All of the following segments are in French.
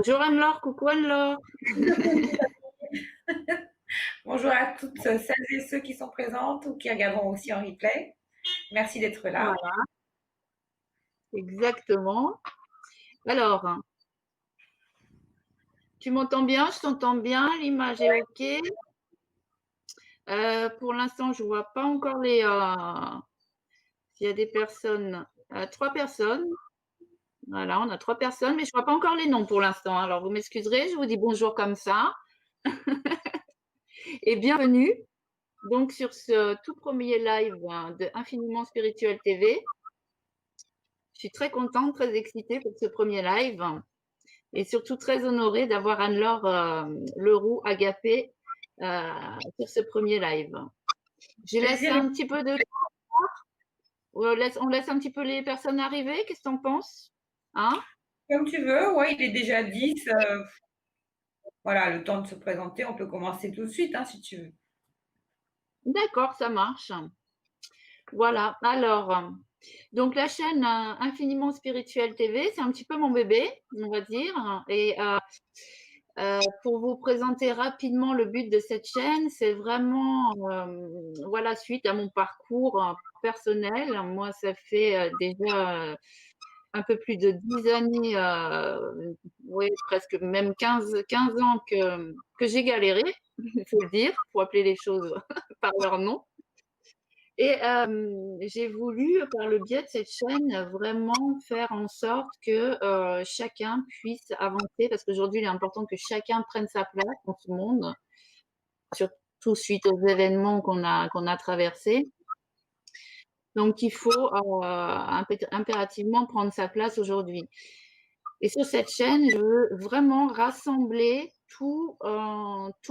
Bonjour Anne-Laure, coucou Anne-Laure. Bonjour à toutes celles et ceux qui sont présentes ou qui regarderont aussi en replay. Merci d'être là. Voilà, exactement. Alors, tu m'entends bien? Je t'entends bien, l'image est OK. Pour l'instant, je vois pas encore s'il y a des personnes. 3 personnes. Voilà, on a 3 personnes, mais je vois pas encore les noms pour l'instant. Alors, vous m'excuserez, je vous dis bonjour comme ça. Et bienvenue donc sur ce tout premier live de Infiniment Spirituel TV. Je suis très contente, très excitée pour ce premier live. Et surtout très honorée d'avoir Anne-Laure Leroux Agapé sur ce premier live. Je laisse Plaisir. un petit peu de temps. On laisse un petit peu les personnes arriver. Qu'est-ce que tu en penses? Hein? Comme tu veux, ouais, il est déjà 10. Voilà, le temps de se présenter, on peut commencer tout de suite si tu veux. D'accord, ça marche. Voilà. Alors, donc la chaîne Infiniment Spirituel TV, c'est un petit peu mon bébé, on va dire. Et pour vous présenter rapidement le but de cette chaîne, c'est vraiment voilà, suite à mon parcours personnel. Moi, ça fait déjà un peu plus de 10 années, oui, presque même 15 ans que j'ai galéré, il faut le dire, pour appeler les choses par leur nom. Et j'ai voulu, par le biais de cette chaîne, vraiment faire en sorte que chacun puisse avancer, parce qu'aujourd'hui, il est important que chacun prenne sa place dans ce monde, surtout suite aux événements qu'on a traversés. Donc, il faut impérativement prendre sa place aujourd'hui. Et sur cette chaîne, je veux vraiment rassembler tous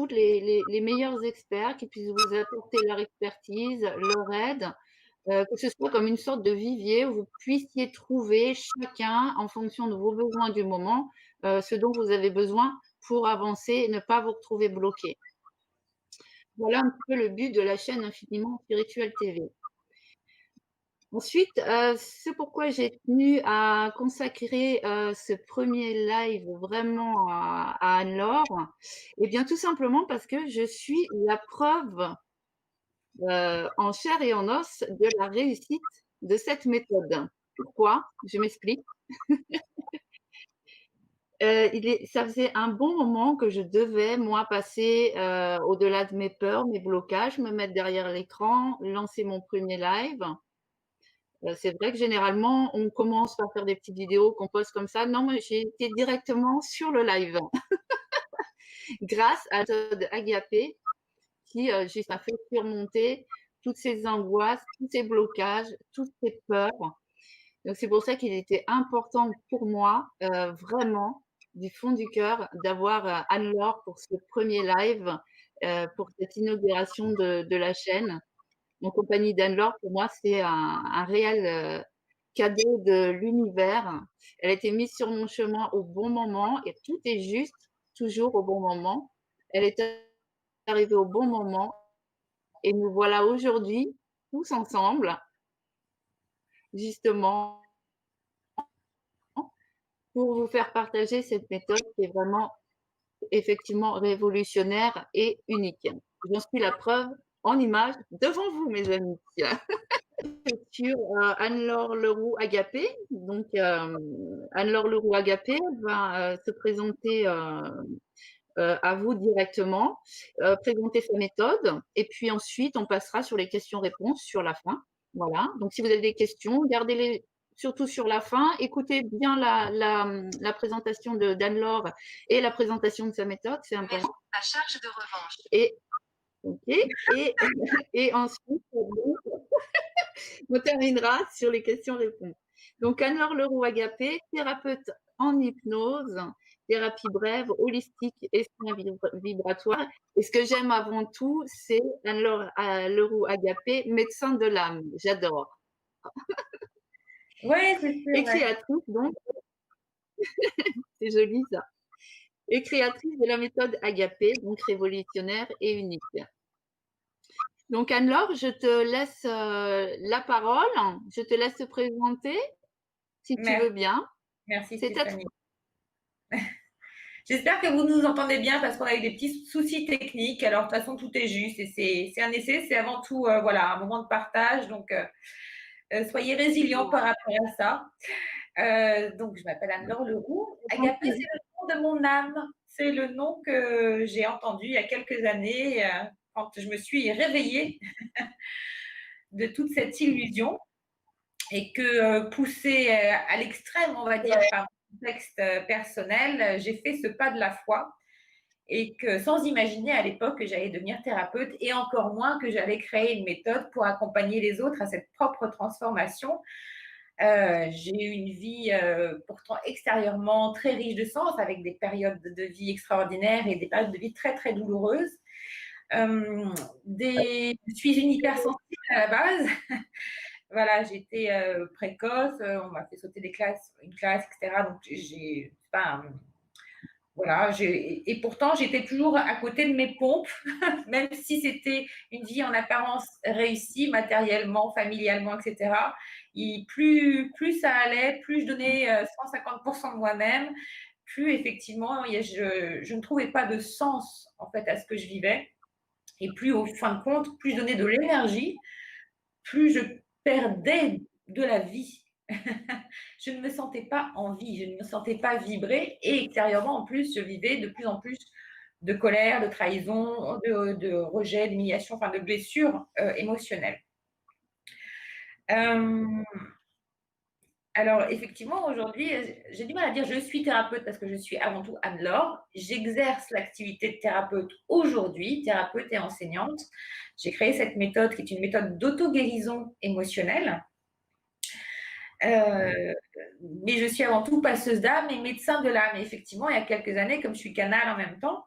les meilleurs experts qui puissent vous apporter leur expertise, leur aide, que ce soit comme une sorte de vivier où vous puissiez trouver chacun, en fonction de vos besoins du moment, ce dont vous avez besoin pour avancer et ne pas vous retrouver bloqué. Voilà un peu le but de la chaîne Infiniment Spirituel TV. Ensuite, c'est pourquoi j'ai tenu à consacrer ce premier live vraiment à Anne-Laure. Eh bien, tout simplement parce que je suis la preuve en chair et en os de la réussite de cette méthode. Pourquoi? Je m'explique. Ça faisait un bon moment que je devais, moi, passer au-delà de mes peurs, mes blocages, me mettre derrière l'écran, lancer mon premier live. C'est vrai que généralement, on commence par faire des petites vidéos qu'on poste comme ça. Non, moi, j'ai été directement sur le live grâce à la méthode Agapé qui juste m'a fait surmonter toutes ces angoisses, tous ces blocages, toutes ces peurs. Donc, c'est pour ça qu'il était important pour moi, vraiment, du fond du cœur, d'avoir Anne-Laure pour ce premier live, pour cette inauguration de la chaîne. En compagnie d'Anne-Laure, pour moi, c'est un réel cadeau de l'univers. Elle a été mise sur mon chemin au bon moment et tout est juste, toujours au bon moment. Elle est arrivée au bon moment et nous voilà aujourd'hui tous ensemble, justement, pour vous faire partager cette méthode qui est vraiment effectivement révolutionnaire et unique. J'en suis la preuve en image devant vous, mes amis. Sur Anne-Laure Leroux Agapé. Donc, Anne-Laure Leroux Agapé va se présenter à vous directement, présenter sa méthode, et puis ensuite, on passera sur les questions-réponses sur la fin. Voilà. Donc, si vous avez des questions, gardez-les surtout sur la fin. Écoutez bien la présentation d'Anne-Laure et la présentation de sa méthode, c'est important. À charge de revanche. Et, okay. Et ensuite, on terminera sur les questions-réponses. Donc, Anne-Laure Leroux Agapé, thérapeute en hypnose, thérapie brève, holistique et soins vibratoires. Et ce que j'aime avant tout, c'est Anne-Laure Leroux Agapé, médecin de l'âme. J'adore. Ouais, c'est sûr. Et créatrice, donc, c'est joli ça. Et créatrice de la méthode Agapé, donc révolutionnaire et unique. Donc Anne-Laure, je te laisse la parole. Je te laisse te présenter, si tu veux Merci, bien. merci C'est à Stéphanie. toi. J'espère que vous nous entendez bien parce qu'on a eu des petits soucis techniques. Alors, de toute façon, tout est juste et c'est un essai, c'est avant tout voilà, un moment de partage. Donc, soyez résilients par rapport à ça. Donc, je m'appelle Anne-Laure Leroux. Agapé, c'est le nom de mon âme. C'est le nom que j'ai entendu il y a quelques années quand je me suis réveillée de toute cette illusion et que poussée à l'extrême, on va dire, par un contexte personnel, j'ai fait ce pas de la foi et que sans imaginer à l'époque que j'allais devenir thérapeute et encore moins que j'allais créer une méthode pour accompagner les autres à cette propre transformation. J'ai eu une vie pourtant extérieurement très riche de sens, avec des périodes de vie extraordinaires et des périodes de vie très très douloureuses. Je suis une hypersensible à la base. Voilà, j'étais précoce, on m'a fait sauter une classe, etc. Donc j'ai, enfin, voilà, et pourtant j'étais toujours à côté de mes pompes, même si c'était une vie en apparence réussie, matériellement, familialement, etc. Et plus ça allait, plus je donnais 150% de moi-même, plus effectivement je ne trouvais pas de sens en fait à ce que je vivais. Et plus au fin de compte, plus je donnais de l'énergie, plus je perdais de la vie. Je ne me sentais pas en vie, je ne me sentais pas vibrer et extérieurement, en plus, je vivais de plus en plus de colère, de trahison, de rejet, d'humiliation, enfin de blessures émotionnelles. Alors, effectivement, aujourd'hui, j'ai du mal à dire je suis thérapeute parce que je suis avant tout Anne-Laure. J'exerce l'activité de thérapeute aujourd'hui, thérapeute et enseignante. J'ai créé cette méthode qui est une méthode d'auto-guérison émotionnelle. Mais je suis avant tout passeuse d'âme et médecin de l'âme. Et effectivement, il y a quelques années, comme je suis canal en même temps,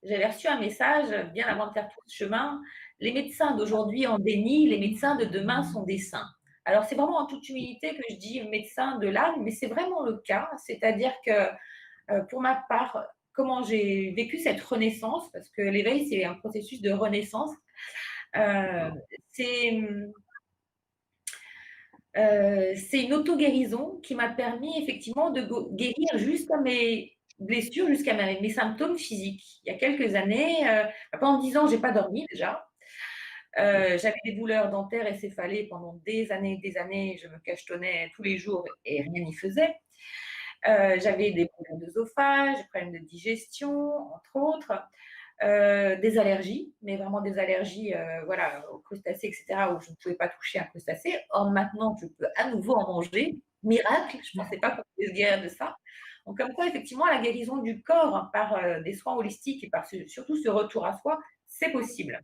j'avais reçu un message bien avant de faire tout ce chemin. Les médecins d'aujourd'hui en déni, les médecins de demain sont des saints. Alors, c'est vraiment en toute humilité que je dis médecin de l'âme, mais c'est vraiment le cas. C'est-à-dire que, pour ma part, comment j'ai vécu cette renaissance, parce que l'éveil, c'est un processus de renaissance, c'est c'est une auto-guérison qui m'a permis effectivement de guérir jusqu'à mes blessures, jusqu'à mes symptômes physiques. Il y a quelques années, pendant 10 ans, je n'ai pas dormi déjà. J'avais des douleurs dentaires et céphalées pendant des années. Je me cachetonnais tous les jours et rien n'y faisait. J'avais des problèmes d'œsophage, des problèmes de digestion, entre autres. Des allergies, mais vraiment des allergies voilà, aux crustacés, etc., où je ne pouvais pas toucher un crustacé. Or, maintenant, je peux à nouveau en manger. Miracle, je ne pensais pas qu'on pouvait se guérir de ça. Donc, comme quoi, effectivement, la guérison du corps par des soins holistiques et par surtout ce retour à soi, c'est possible.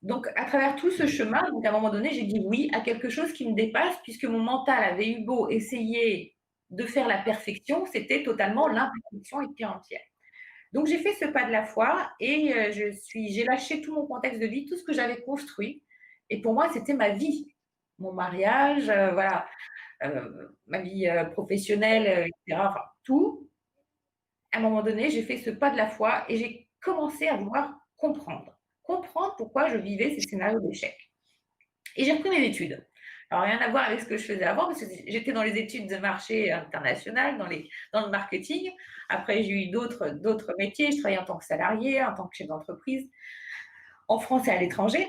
Donc, à travers tout ce chemin, donc à un moment donné, j'ai dit oui à quelque chose qui me dépasse, puisque mon mental avait eu beau essayer de faire la perfection, c'était totalement l'imperfection et pire entière. Donc, j'ai fait ce pas de la foi et j'ai lâché tout mon contexte de vie, tout ce que j'avais construit. Et pour moi, c'était ma vie, mon mariage, voilà, ma vie professionnelle, etc. Enfin, tout. À un moment donné, j'ai fait ce pas de la foi et j'ai commencé à vouloir comprendre. Comprendre pourquoi je vivais ces scénarios d'échec. Et j'ai repris mes études. Alors, rien à voir avec ce que je faisais avant, parce que j'étais dans les études de marché international, dans le marketing. Après, j'ai eu d'autres métiers. Je travaillais en tant que salarié, en tant que chef d'entreprise, en France et à l'étranger.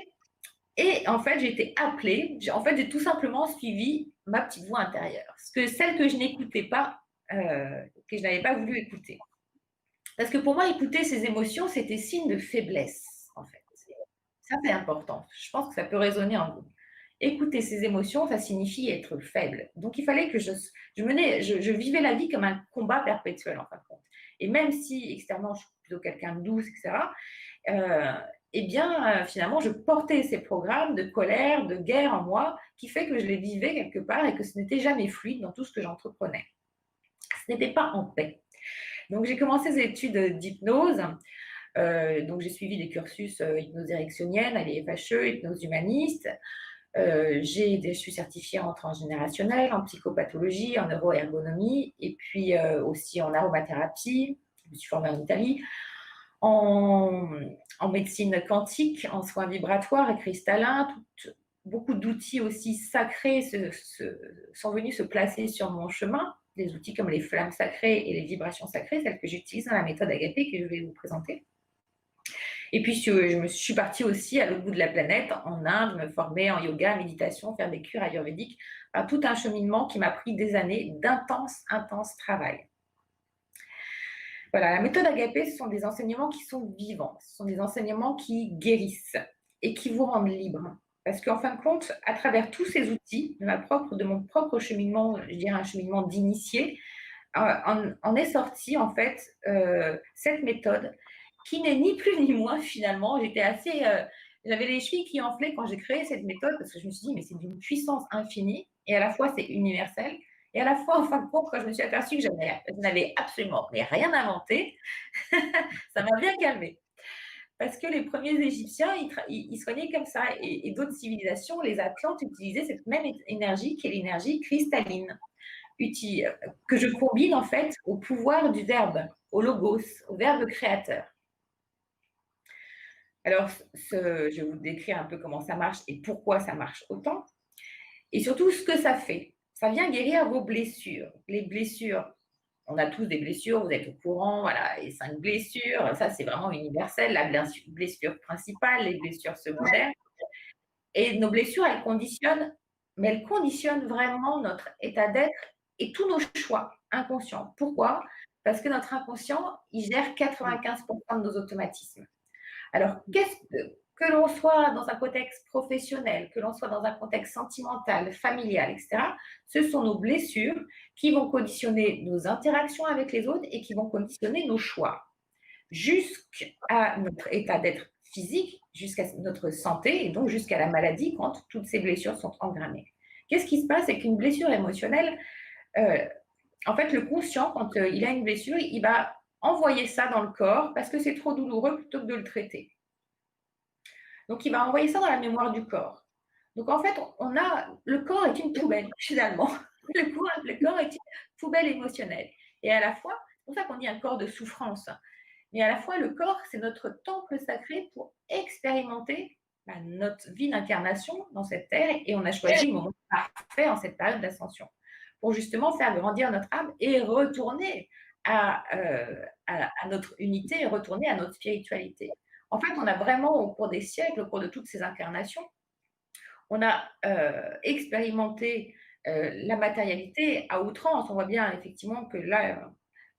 Et en fait, j'ai été appelée. J'ai tout simplement suivi ma petite voix intérieure. Celle que je n'écoutais pas, que je n'avais pas voulu écouter. Parce que pour moi, écouter ces émotions, c'était signe de faiblesse, en fait. Ça, c'est important. Je pense que ça peut résonner en vous. Écouter ses émotions, ça signifie être faible. Donc, il fallait que je vivais la vie comme un combat perpétuel, en fin de compte. Et même si, extérieurement, je suis plutôt quelqu'un de douce, etc., eh bien, finalement, je portais ces programmes de colère, de guerre en moi, qui fait que je les vivais quelque part et que ce n'était jamais fluide dans tout ce que j'entreprenais. Ce n'était pas en paix. Donc, j'ai commencé des études d'hypnose. Donc, j'ai suivi des cursus hypnose érectionienne à l'IFHE, hypnose humaniste. Je suis certifiée en transgénérationnel, en psychopathologie, en neuroergonomie et puis aussi en aromathérapie. Je me suis formée en Italie, en médecine quantique, en soins vibratoires et cristallins. Beaucoup d'outils aussi sacrés sont venus se placer sur mon chemin. des outils comme les flammes sacrées et les vibrations sacrées, celles que j'utilise dans la méthode Agapé que je vais vous présenter. Et puis, je suis partie aussi à l'autre bout de la planète, en Inde, me former en yoga, méditation, faire des cures ayurvédiques. Enfin, tout un cheminement qui m'a pris des années intense travail. Voilà, la méthode Agapé, ce sont des enseignements qui sont vivants, ce sont des enseignements qui guérissent et qui vous rendent libre. Parce qu'en fin de compte, à travers tous ces outils, de mon propre cheminement, je dirais un cheminement d'initié, en est sortie en fait cette méthode qui n'est ni plus ni moins finalement. J'avais les chevilles qui enflaient quand j'ai créé cette méthode parce que je me suis dit mais c'est d'une puissance infinie et à la fois c'est universel et à la fois en fin de compte quand je me suis aperçue que je n'avais absolument rien inventé, ça m'a bien calmée. Parce que les premiers Égyptiens, ils soignaient comme ça. Et d'autres civilisations, les Atlantes, utilisaient cette même énergie qui est l'énergie cristalline que je combine en fait au pouvoir du verbe, au logos, au verbe créateur. Alors, je vais vous décrire un peu comment ça marche et pourquoi ça marche autant. Et surtout, ce que ça fait. Ça vient guérir vos blessures. Les blessures, on a tous des blessures, vous êtes au courant, voilà, les 5 blessures, ça c'est vraiment universel, la blessure principale, les blessures secondaires. Et nos blessures, mais elles conditionnent vraiment notre état d'être et tous nos choix inconscients. Pourquoi? Parce que notre inconscient, il gère 95% de nos automatismes. Alors, que l'on soit dans un contexte professionnel, que l'on soit dans un contexte sentimental, familial, etc., ce sont nos blessures qui vont conditionner nos interactions avec les autres et qui vont conditionner nos choix, jusqu'à notre état d'être physique, jusqu'à notre santé et donc jusqu'à la maladie quand toutes ces blessures sont engrammées. Qu'est-ce qui se passe? C'est qu'une blessure émotionnelle, en fait, le conscient, quand il a une blessure, il va envoyer ça dans le corps parce que c'est trop douloureux plutôt que de le traiter. Donc, il va envoyer ça dans la mémoire du corps. Donc, en fait, le corps est une poubelle, finalement. Le corps est une poubelle émotionnelle. Et à la fois, c'est pour ça qu'on dit un corps de souffrance. Mais à la fois, le corps, c'est notre temple sacré pour expérimenter notre vie d'incarnation dans cette terre. Et on a choisi le moment parfait en cette période d'ascension pour justement faire grandir notre âme et retourner à notre unité et retourner à notre spiritualité. En fait, on a vraiment, au cours des siècles, au cours de toutes ces incarnations, on a expérimenté la matérialité à outrance. On voit bien effectivement que là,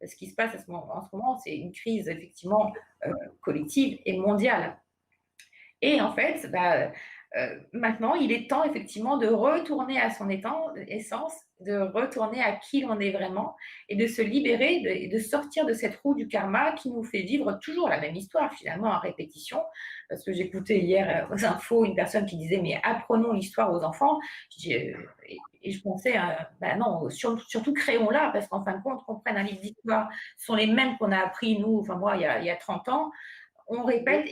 ce qui se passe en ce moment, c'est une crise effectivement collective et mondiale. Et en fait, maintenant, il est temps effectivement de retourner à son essence, de retourner à qui l'on est vraiment et de se libérer et de sortir de cette roue du karma qui nous fait vivre toujours la même histoire finalement en répétition. Parce que j'écoutais hier aux infos une personne qui disait mais apprenons l'histoire aux enfants. Et je pensais non, surtout créons-la parce qu'en fin de compte, qu'on prenne un livre d'histoire, ce sont les mêmes qu'on a appris nous, enfin moi il y a 30 ans, on répète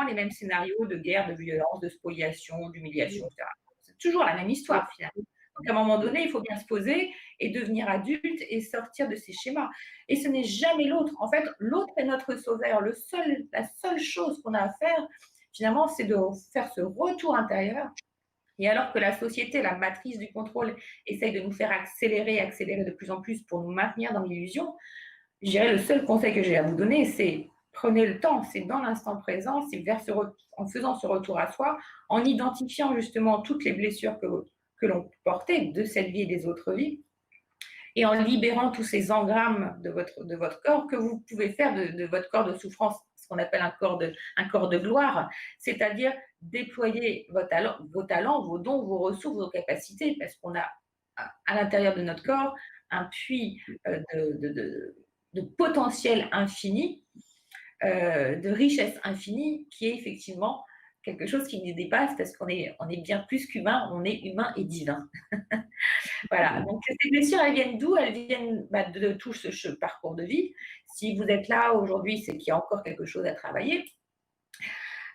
les mêmes scénarios de guerre, de violence, de spoliation, d'humiliation, etc. C'est toujours la même histoire finalement. Donc à un moment donné, il faut bien se poser et devenir adulte et sortir de ces schémas. Et ce n'est jamais l'autre. En fait, l'autre est notre sauveur. La seule chose qu'on a à faire, finalement, c'est de faire ce retour intérieur. Et alors que la société, la matrice du contrôle, essaye de nous faire accélérer de plus en plus pour nous maintenir dans l'illusion, je dirais le seul conseil que j'ai à vous donner, c'est prenez le temps, c'est dans l'instant présent, c'est en faisant ce retour à soi, en identifiant justement toutes les blessures que l'on portait de cette vie et des autres vies, et en libérant tous ces engrammes de votre corps que vous pouvez faire de votre corps de souffrance, ce qu'on appelle un corps de gloire, c'est-à-dire déployer vos talents, vos dons, vos ressources, vos capacités, parce qu'on a à l'intérieur de notre corps un puits de potentiel infini, de richesse infinie, qui est effectivement quelque chose qui nous dépasse parce qu'on est bien plus qu'humain, on est humain et divin. Voilà, donc ces blessures, elles viennent d'où? Elles viennent de tout ce parcours de vie. Si vous êtes là aujourd'hui, c'est qu'il y a encore quelque chose à travailler.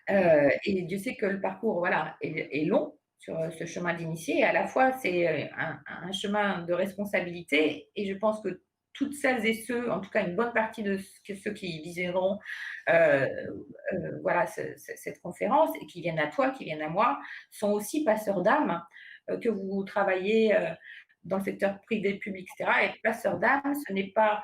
Et Dieu sait que le parcours voilà, est long sur ce chemin d'initié, et à la fois c'est un chemin de responsabilité, et je pense que toutes celles et ceux, en tout cas une bonne partie de ceux qui visionneront voilà, cette conférence et qui viennent à toi, qui viennent à moi, sont aussi passeurs d'âme, que vous travaillez dans le secteur privé, public, etc. Être passeur d'âme, ce n'est pas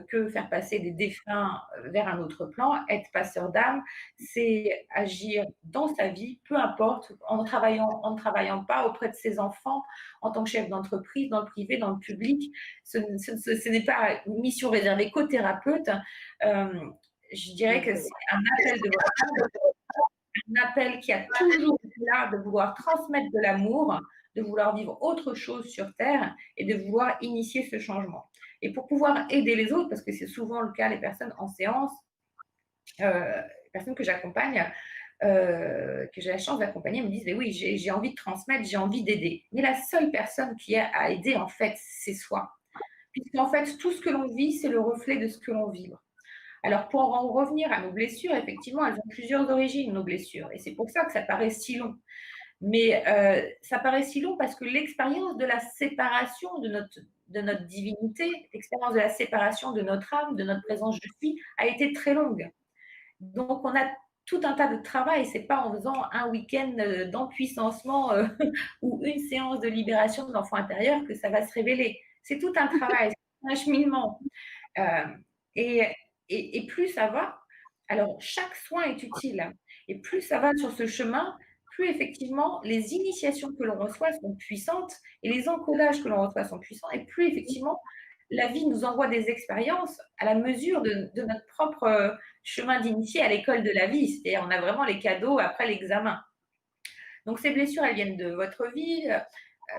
que faire passer des défunts vers un autre plan. Être passeur d'âme, c'est agir dans sa vie, peu importe, en ne travaillant pas auprès de ses enfants, en tant que chef d'entreprise, dans le privé, dans le public. Ce n'est pas une mission réservée qu'aux thérapeutes. Je dirais que c'est un appel de votre part, un appel qui a toujours été là de vouloir transmettre de l'amour, de vouloir vivre autre chose sur Terre et de vouloir initier ce changement. Et pour pouvoir aider les autres, parce que c'est souvent le cas, les personnes en séance, les personnes que j'accompagne, que j'ai la chance d'accompagner, me disent mais oui, j'ai envie de transmettre, j'ai envie d'aider. Mais la seule personne qui a à aider, en fait, c'est soi. Puisqu'en fait, tout ce que l'on vit, c'est le reflet de ce que l'on vit. Alors, pour en revenir à nos blessures, effectivement, elles ont plusieurs origines, nos blessures. Et c'est pour ça que ça paraît si long. Mais ça paraît si long parce que l'expérience de la séparation de notre divinité, l'expérience de la séparation de notre âme, de notre présence je suis, a été très longue. Donc, on a tout un tas de travail. C'est pas en faisant un week-end d'empuissancement ou une séance de libération de l'enfant intérieur que ça va se révéler. C'est tout un travail, c'est un cheminement. Et plus ça va, alors chaque soin est utile. Et plus ça va sur ce chemin, plus effectivement les initiations que l'on reçoit sont puissantes et les encodages que l'on reçoit sont puissants. Et plus effectivement la vie nous envoie des expériences à la mesure de notre propre chemin d'initié à l'école de la vie. C'est-à-dire on a vraiment les cadeaux après l'examen. Donc ces blessures, elles viennent de votre vie,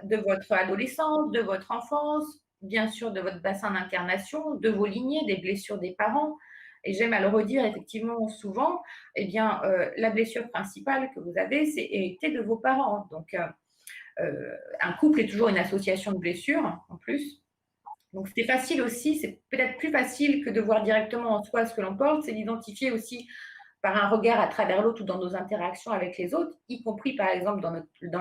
de votre adolescence, de votre enfance, bien sûr de votre bassin d'incarnation, de vos lignées, des blessures des parents. Et j'aime à le redire effectivement souvent, eh bien, la blessure principale que vous avez, c'est hérité de vos parents. Donc, un couple est toujours une association de blessures, en plus. Donc, c'est facile aussi, c'est peut-être plus facile que de voir directement en soi ce que l'on porte, c'est d'identifier aussi par un regard à travers l'autre ou dans nos interactions avec les autres, y compris par exemple dans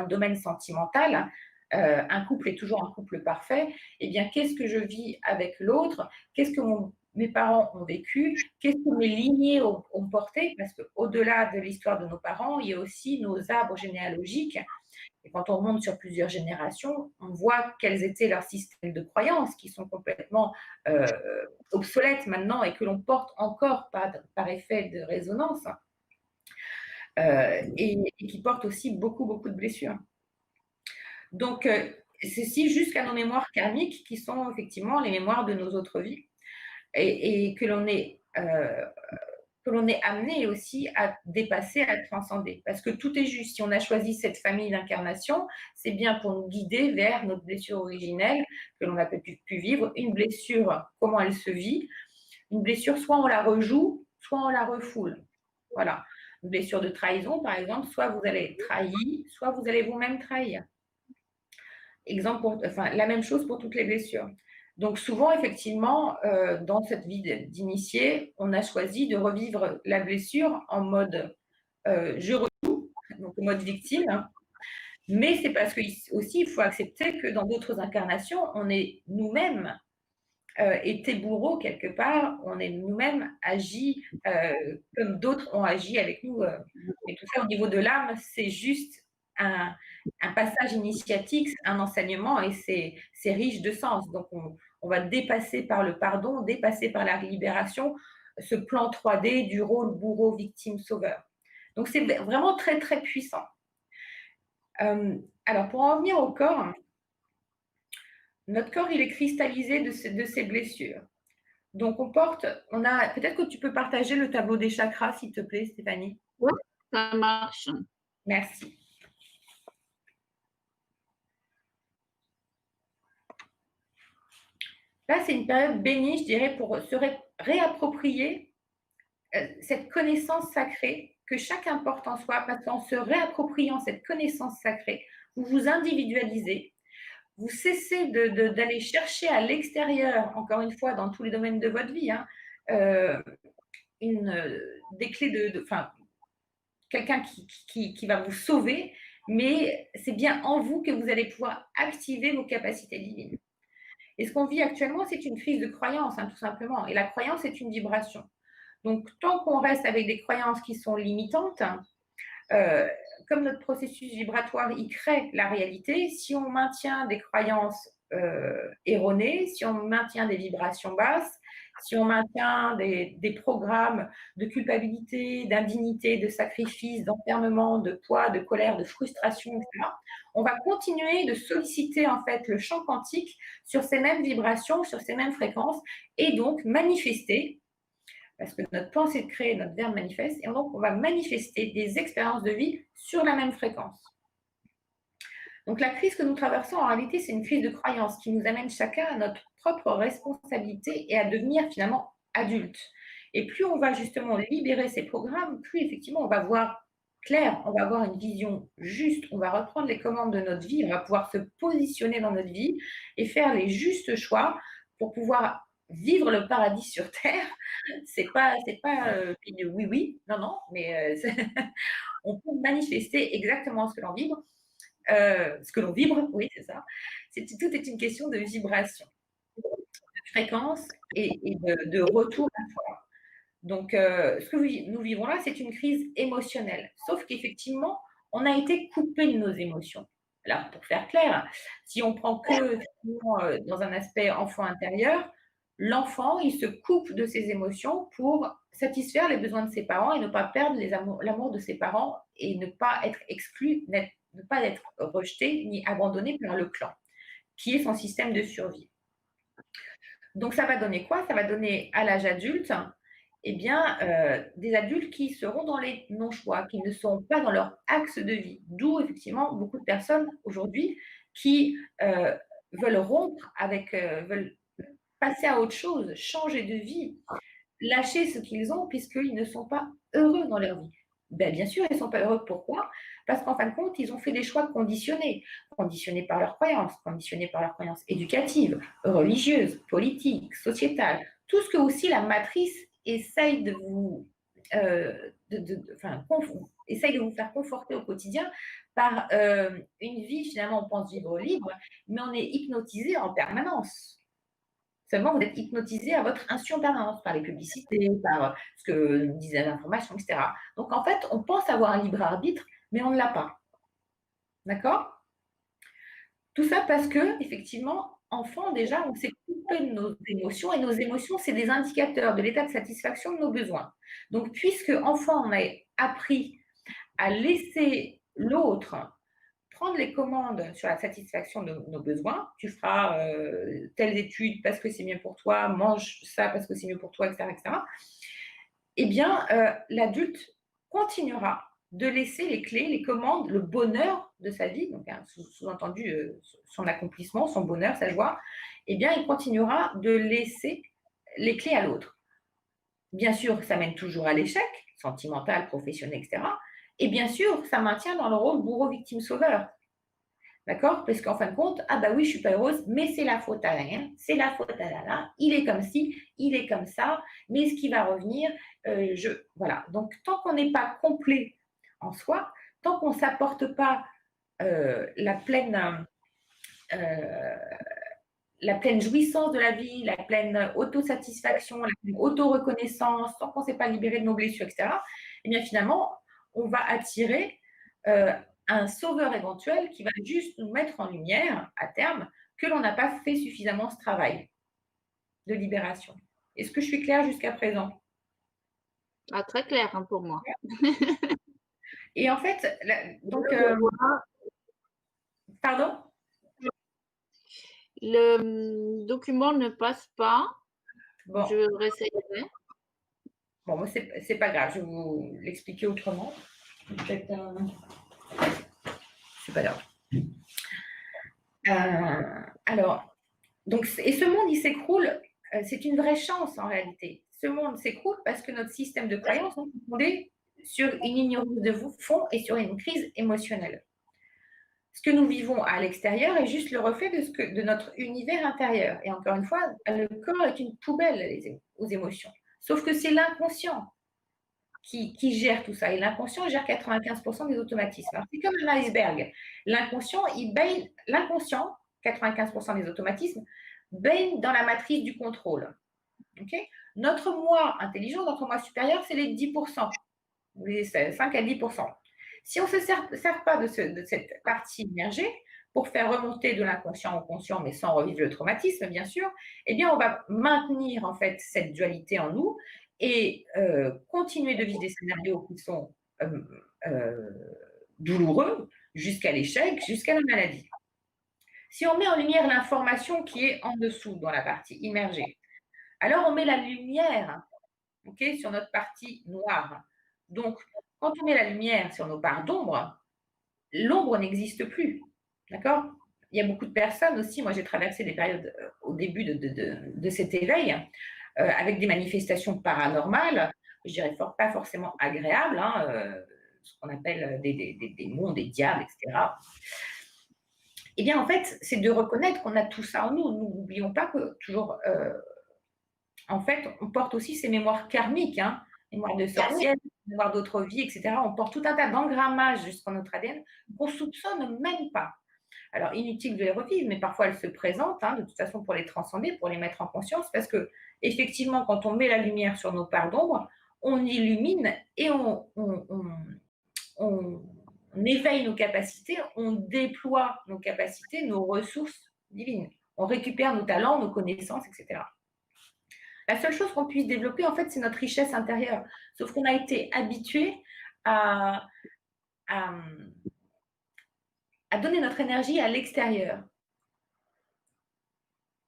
le domaine sentimental. Un couple est toujours un couple parfait. Eh bien, qu'est-ce que je vis avec l'autre? Qu'est-ce que mes parents ont vécu? Qu'est-ce que mes lignées ont porté? Parce qu'au-delà de l'histoire de nos parents, il y a aussi nos arbres généalogiques. Et quand on monte sur plusieurs générations, on voit quels étaient leurs systèmes de croyances qui sont complètement obsolètes maintenant et que l'on porte encore par effet de résonance et qui portent aussi beaucoup, beaucoup de blessures. Donc, ceci jusqu'à nos mémoires karmiques qui sont effectivement les mémoires de nos autres vies et que l'on est amené aussi à dépasser, à transcender. Parce que tout est juste. Si on a choisi cette famille d'incarnation, c'est bien pour nous guider vers notre blessure originelle que l'on a pu vivre. Une blessure, comment elle se vit? Une blessure, soit on la rejoue, soit on la refoule. Voilà. Une blessure de trahison, par exemple, soit vous allez être trahi, soit vous allez vous-même trahir. La même chose pour toutes les blessures. Donc souvent, effectivement, dans cette vie d'initié, on a choisi de revivre la blessure en mode je rejoue, donc en mode victime. Mais c'est parce que aussi, il faut accepter que dans d'autres incarnations, on est nous-mêmes été bourreau quelque part, on est nous-mêmes agi comme d'autres ont agi avec nous. Et tout ça au niveau de l'âme, c'est juste un passage initiatique, un enseignement et c'est riche de sens. Donc on va dépasser par le pardon, dépasser par la libération ce plan 3D du rôle bourreau, victime, sauveur. Donc c'est vraiment très très puissant. Alors pour en revenir au corps, notre corps il est cristallisé de ces blessures. Donc peut-être que tu peux partager le tableau des chakras s'il te plaît Stéphanie. Oui, ça marche. Merci. Là, c'est une période bénie, je dirais, pour se réapproprier cette connaissance sacrée que chacun porte en soi, parce qu'en se réappropriant cette connaissance sacrée, vous vous individualisez, vous cessez d'aller chercher à l'extérieur, encore une fois, dans tous les domaines de votre vie, hein, des clés quelqu'un qui va vous sauver, mais c'est bien en vous que vous allez pouvoir activer vos capacités divines. Et ce qu'on vit actuellement, c'est une crise de croyance, hein, tout simplement. Et la croyance est une vibration. Donc, tant qu'on reste avec des croyances qui sont limitantes, comme notre processus vibratoire, il crée la réalité, si on maintient des croyances erronées, si on maintient des vibrations basses, si on maintient des programmes de culpabilité, d'indignité, de sacrifice, d'enfermement, de poids, de colère, de frustration, etc., on va continuer de solliciter en fait le champ quantique sur ces mêmes vibrations, sur ces mêmes fréquences, et donc manifester, parce que notre pensée de créer, notre verbe manifeste, et donc on va manifester des expériences de vie sur la même fréquence. Donc la crise que nous traversons, en réalité, c'est une crise de croyance qui nous amène chacun à notre propre responsabilité et à devenir finalement adulte. Et plus on va justement libérer ces programmes, plus effectivement on va voir clair, on va avoir une vision juste, on va reprendre les commandes de notre vie, on va pouvoir se positionner dans notre vie et faire les justes choix pour pouvoir vivre le paradis sur terre. C'est pas oui oui, non non, mais on peut manifester exactement ce que l'on vibre. Ce que l'on vibre, oui, c'est ça. Tout est une question de vibration, de fréquence et de retour à soi. Donc, ce que nous vivons là, c'est une crise émotionnelle. Sauf qu'effectivement, on a été coupé de nos émotions. Là, pour faire clair, si on prend que dans un aspect enfant intérieur, l'enfant, il se coupe de ses émotions pour satisfaire les besoins de ses parents et ne pas perdre l'amour de ses parents et ne pas être exclu, ne pas être rejeté ni abandonné par le clan, qui est son système de survie. Donc, ça va donner quoi? Ça va donner à l'âge adulte, eh bien, des adultes qui seront dans les non-choix, qui ne sont pas dans leur axe de vie. D'où, effectivement, beaucoup de personnes aujourd'hui qui veulent rompre avec, veulent passer à autre chose, changer de vie, lâcher ce qu'ils ont puisqu'ils ne sont pas heureux dans leur vie. Ben, bien sûr, ils ne sont pas heureux. Pourquoi? Parce qu'en fin de compte, ils ont fait des choix conditionnés par leurs croyances, conditionnés par leurs croyances éducatives, religieuses, politiques, sociétales, tout ce que aussi la matrice essaye de vous, essaye de vous faire conforter au quotidien par une vie, finalement, on pense vivre libre, mais on est hypnotisé en permanence. Seulement, vous êtes hypnotisé à votre insu en permanence par les publicités, par ce que nous disent les informations, etc. Donc, en fait, on pense avoir un libre arbitre, mais on ne l'a pas. D'accord? Tout ça parce que, effectivement, enfant, déjà, on s'est coupé de nos émotions, et nos émotions, c'est des indicateurs de l'état de satisfaction de nos besoins. Donc, puisque, enfant, on a appris à laisser l'autre prendre les commandes sur la satisfaction de nos besoins. Tu feras telles études parce que c'est mieux pour toi, mange ça parce que c'est mieux pour toi, etc. etc. Eh bien, l'adulte continuera de laisser les clés, les commandes, le bonheur de sa vie, donc hein, sous-entendu son accomplissement, son bonheur, sa joie, eh bien, il continuera de laisser les clés à l'autre. Bien sûr, ça mène toujours à l'échec, sentimental, professionnel, etc. Et bien sûr, ça maintient dans le rôle bourreau-victime-sauveur. D'accord? Parce qu'en fin de compte, ah bah oui, je ne suis pas heureuse, mais c'est la faute à rien, c'est la faute à là, il est comme ci, il est comme ça, mais ce qui va revenir, voilà. Donc, tant qu'on n'est pas complet en soi, tant qu'on ne s'apporte pas la pleine jouissance de la vie, la pleine autosatisfaction, la pleine auto-reconnaissance, tant qu'on ne s'est pas libéré de nos blessures, etc., eh bien finalement, on va attirer un sauveur éventuel qui va juste nous mettre en lumière, à terme, que l'on n'a pas fait suffisamment ce travail de libération. Est-ce que je suis claire jusqu'à présent? Ah, très clair hein, pour moi. Et en fait, donc, pardon? Le document ne passe pas. Bon, Je réessayerai. bon moi, c'est pas grave, je vais vous l'expliquer autrement. Peut-être, c'est pas grave. Alors, donc, et ce monde, il s'écroule, c'est une vraie chance en réalité. Ce monde s'écroule parce que notre système de croyance est fondé sur une ignorance de fond et sur une crise émotionnelle. Ce que nous vivons à l'extérieur est juste le reflet de notre univers intérieur. Et encore une fois, le corps est une poubelle aux émotions. Sauf que c'est l'inconscient qui gère tout ça. Et l'inconscient gère 95% des automatismes. Alors, c'est comme un iceberg. L'inconscient, 95% des automatismes, baigne dans la matrice du contrôle. Okay? Notre moi intelligent, notre moi supérieur, c'est les 10%. Les 5 à 10%. Si on ne se sert pas de cette partie immergée, pour faire remonter de l'inconscient au conscient, mais sans revivre le traumatisme, bien sûr, eh bien, on va maintenir en fait cette dualité en nous et continuer de vivre des scénarios qui sont euh, douloureux jusqu'à l'échec, jusqu'à la maladie. Si on met en lumière l'information qui est en dessous, dans la partie immergée, alors on met la lumière, okay, sur notre partie noire. Donc, quand on met la lumière sur nos parts d'ombre, l'ombre n'existe plus. D'accord? Il y a beaucoup de personnes aussi, moi j'ai traversé des périodes au début de cet éveil, avec des manifestations paranormales, je dirais pas forcément agréables, hein, ce qu'on appelle des démons, des diables, etc. Eh bien, en fait, c'est de reconnaître qu'on a tout ça en nous. Nous n'oublions pas que toujours, en fait, on porte aussi ces mémoires karmiques, hein, mémoire de sorcière, mémoire d'autres vies, etc. On porte tout un tas d'engrammages jusqu'en notre ADN qu'on soupçonne même pas. Alors, inutile de les revivre, mais parfois elles se présentent, hein, de toute façon, pour les transcender, pour les mettre en conscience, parce que, effectivement, quand on met la lumière sur nos parts d'ombre, on illumine et on éveille nos capacités, on déploie nos capacités, nos ressources divines. On récupère nos talents, nos connaissances, etc. La seule chose qu'on puisse développer, en fait, c'est notre richesse intérieure. Sauf qu'on a été habitué à, à, à donner notre énergie à l'extérieur,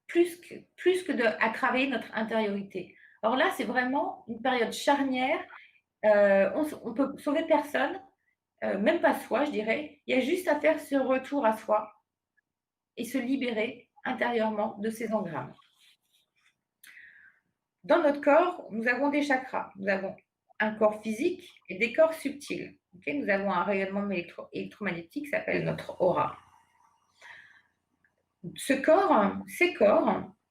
plus que à travailler notre intériorité. Alors là, c'est vraiment une période charnière. On peut sauver personne, même pas soi, je dirais. Il y a juste à faire ce retour à soi et se libérer intérieurement de ces engrammes. Dans notre corps, nous avons des chakras. Nous avons un corps physique et des corps subtils. Okay, nous avons un rayonnement électromagnétique qui s'appelle notre aura. Ces corps,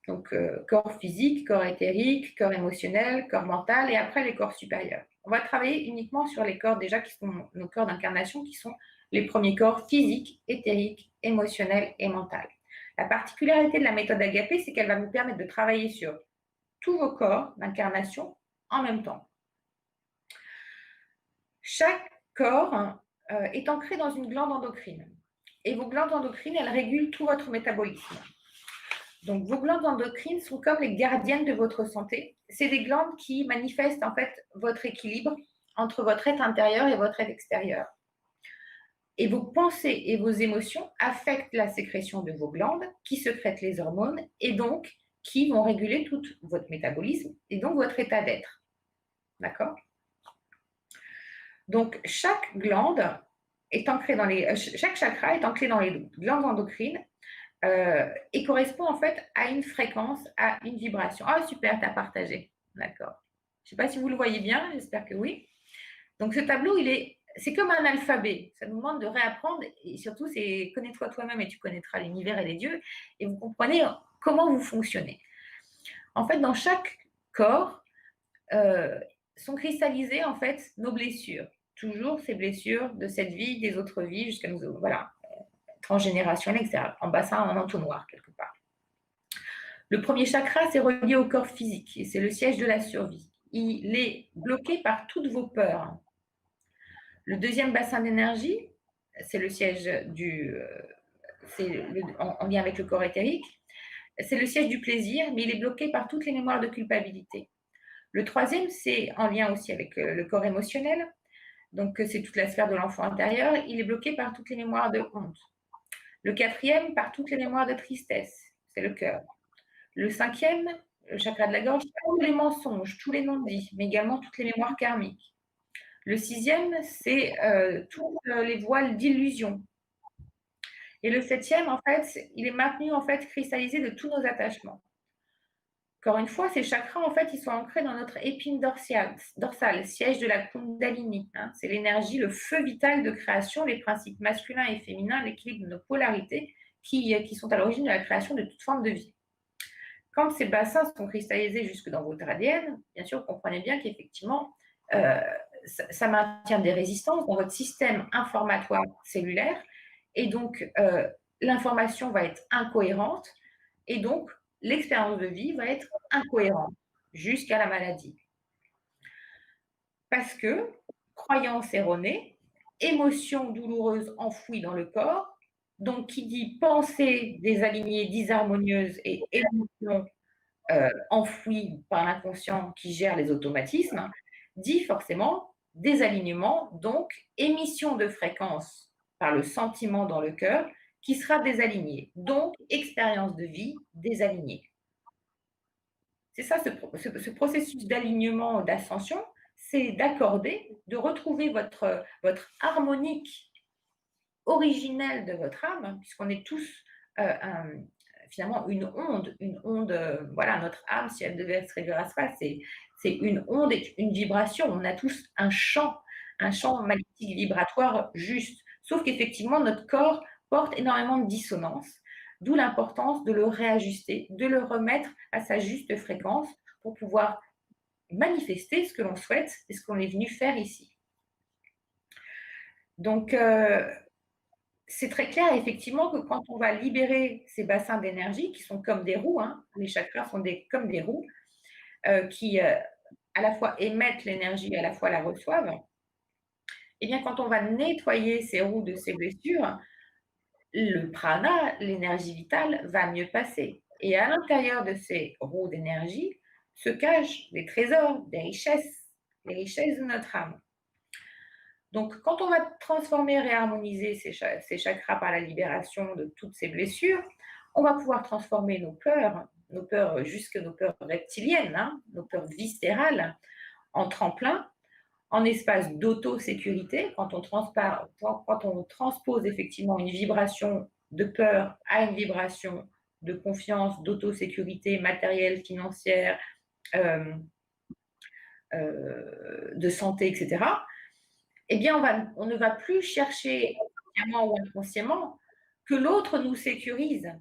donc corps physique, corps éthérique, corps émotionnel, corps mental et après les corps supérieurs. On va travailler uniquement sur les corps déjà qui sont nos corps d'incarnation, qui sont les premiers corps physiques, éthériques, émotionnels et mental. La particularité de la méthode Agapé, c'est qu'elle va nous permettre de travailler sur tous vos corps d'incarnation en même temps. Chaque corps est ancré dans une glande endocrine. Et vos glandes endocrines, elles régulent tout votre métabolisme. Donc, vos glandes endocrines sont comme les gardiennes de votre santé. C'est des glandes qui manifestent en fait votre équilibre entre votre être intérieur et votre être extérieur. Et vos pensées et vos émotions affectent la sécrétion de vos glandes qui sécrètent les hormones et donc qui vont réguler tout votre métabolisme et donc votre état d'être. D'accord? Donc, chaque glande est ancrée dans chaque chakra est ancré dans les glandes endocrines et correspond en fait à une fréquence, à une vibration. Ah, super, tu as partagé. D'accord. Je ne sais pas si vous le voyez bien, j'espère que oui. Donc, ce tableau, c'est comme un alphabet. Ça nous demande de réapprendre et surtout, c'est connais-toi toi-même et tu connaîtras l'univers et les dieux et vous comprenez comment vous fonctionnez. En fait, dans chaque corps sont cristallisées en fait nos blessures. Toujours ces blessures de cette vie, des autres vies, jusqu'à nous, voilà, transgénérationnelles, etc. En bassin, en entonnoir, quelque part. Le premier chakra, c'est relié au corps physique et c'est le siège de la survie. Il est bloqué par toutes vos peurs. Le deuxième bassin d'énergie, c'est le siège en lien avec le corps éthérique. C'est le siège du plaisir, mais il est bloqué par toutes les mémoires de culpabilité. Le troisième, c'est en lien aussi avec le corps émotionnel. Donc, c'est toute la sphère de l'enfant intérieur. Il est bloqué par toutes les mémoires de honte. Le quatrième, par toutes les mémoires de tristesse. C'est le cœur. Le cinquième, le chakra de la gorge, tous les mensonges, tous les non-dits, mais également toutes les mémoires karmiques. Le sixième, c'est tous les voiles d'illusion. Et le septième, en fait, il est maintenu, en fait, cristallisé de tous nos attachements. Encore une fois, ces chakras, en fait, ils sont ancrés dans notre épine dorsale, siège de la Kundalini. Hein. C'est l'énergie, le feu vital de création, les principes masculins et féminins, l'équilibre de nos polarités qui sont à l'origine de la création de toute forme de vie. Quand ces bassins sont cristallisés jusque dans votre ADN, bien sûr, vous comprenez bien qu'effectivement, ça maintient des résistances dans votre système informatoire cellulaire et donc l'information va être incohérente et donc l'expérience de vie va être incohérente jusqu'à la maladie. Parce que, croyance erronée, émotion douloureuse enfouie dans le corps, Donc, qui dit pensée désalignée, disharmonieuse et émotion enfouie par l'inconscient qui gère les automatismes, dit forcément désalignement, donc émission de fréquence par le sentiment dans le cœur qui sera désaligné, donc expérience de vie désalignée. C'est ça ce processus d'alignement, d'ascension, c'est d'accorder, de retrouver votre harmonique originelle de votre âme, hein, puisqu'on est tous finalement une onde, voilà, notre âme, si elle devait se révéler à soi, c'est une onde et une vibration. On a tous un champ magnétique vibratoire juste. Sauf qu'effectivement, notre corps porte énormément de dissonance, d'où l'importance de le réajuster, de le remettre à sa juste fréquence pour pouvoir manifester ce que l'on souhaite et ce qu'on est venu faire ici. Donc, c'est très clair, effectivement, que quand on va libérer ces bassins d'énergie, qui sont comme des roues, hein, les chakras sont comme des roues, qui à la fois émettent l'énergie et à la fois la reçoivent, et bien quand on va nettoyer ces roues de ces blessures, le prana, l'énergie vitale, va mieux passer. Et à l'intérieur de ces roues d'énergie se cachent des trésors, des richesses, les richesses de notre âme. Donc, quand on va transformer, réharmoniser ces chakras par la libération de toutes ces blessures, on va pouvoir transformer nos peurs jusque nos peurs reptiliennes, hein, nos peurs viscérales, en tremplin, en espace d'auto-sécurité, quand on transpose effectivement une vibration de peur à une vibration de confiance, d'auto-sécurité matérielle, financière, euh, de santé, etc., eh bien, on ne va plus chercher, consciemment ou inconsciemment, que l'autre nous sécurise.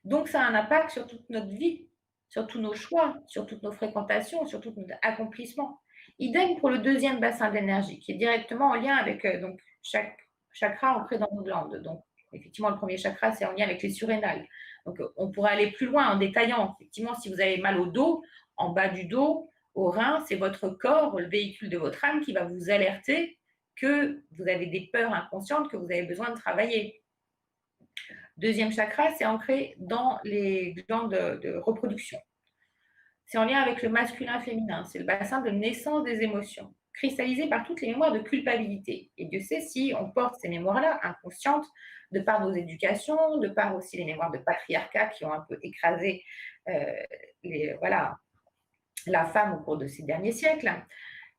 Donc, ça a un impact sur toute notre vie, sur tous nos choix, sur toutes nos fréquentations, sur tout notre accomplissement. Idem pour le deuxième bassin d'énergie, qui est directement en lien avec donc, chaque chakra ancré dans nos glandes. Donc, effectivement, le premier chakra, c'est en lien avec les surrénales. Donc, on pourrait aller plus loin en détaillant. Effectivement, si vous avez mal au dos, en bas du dos, au rein, c'est votre corps, le véhicule de votre âme, qui va vous alerter que vous avez des peurs inconscientes que vous avez besoin de travailler. Deuxième chakra, c'est ancré dans les glandes de reproduction. C'est en lien avec le masculin-féminin. C'est le bassin de naissance des émotions, cristallisé par toutes les mémoires de culpabilité. Et Dieu sait si on porte ces mémoires-là inconscientes, de par nos éducations, de par aussi les mémoires de patriarcat qui ont un peu écrasé la femme au cours de ces derniers siècles.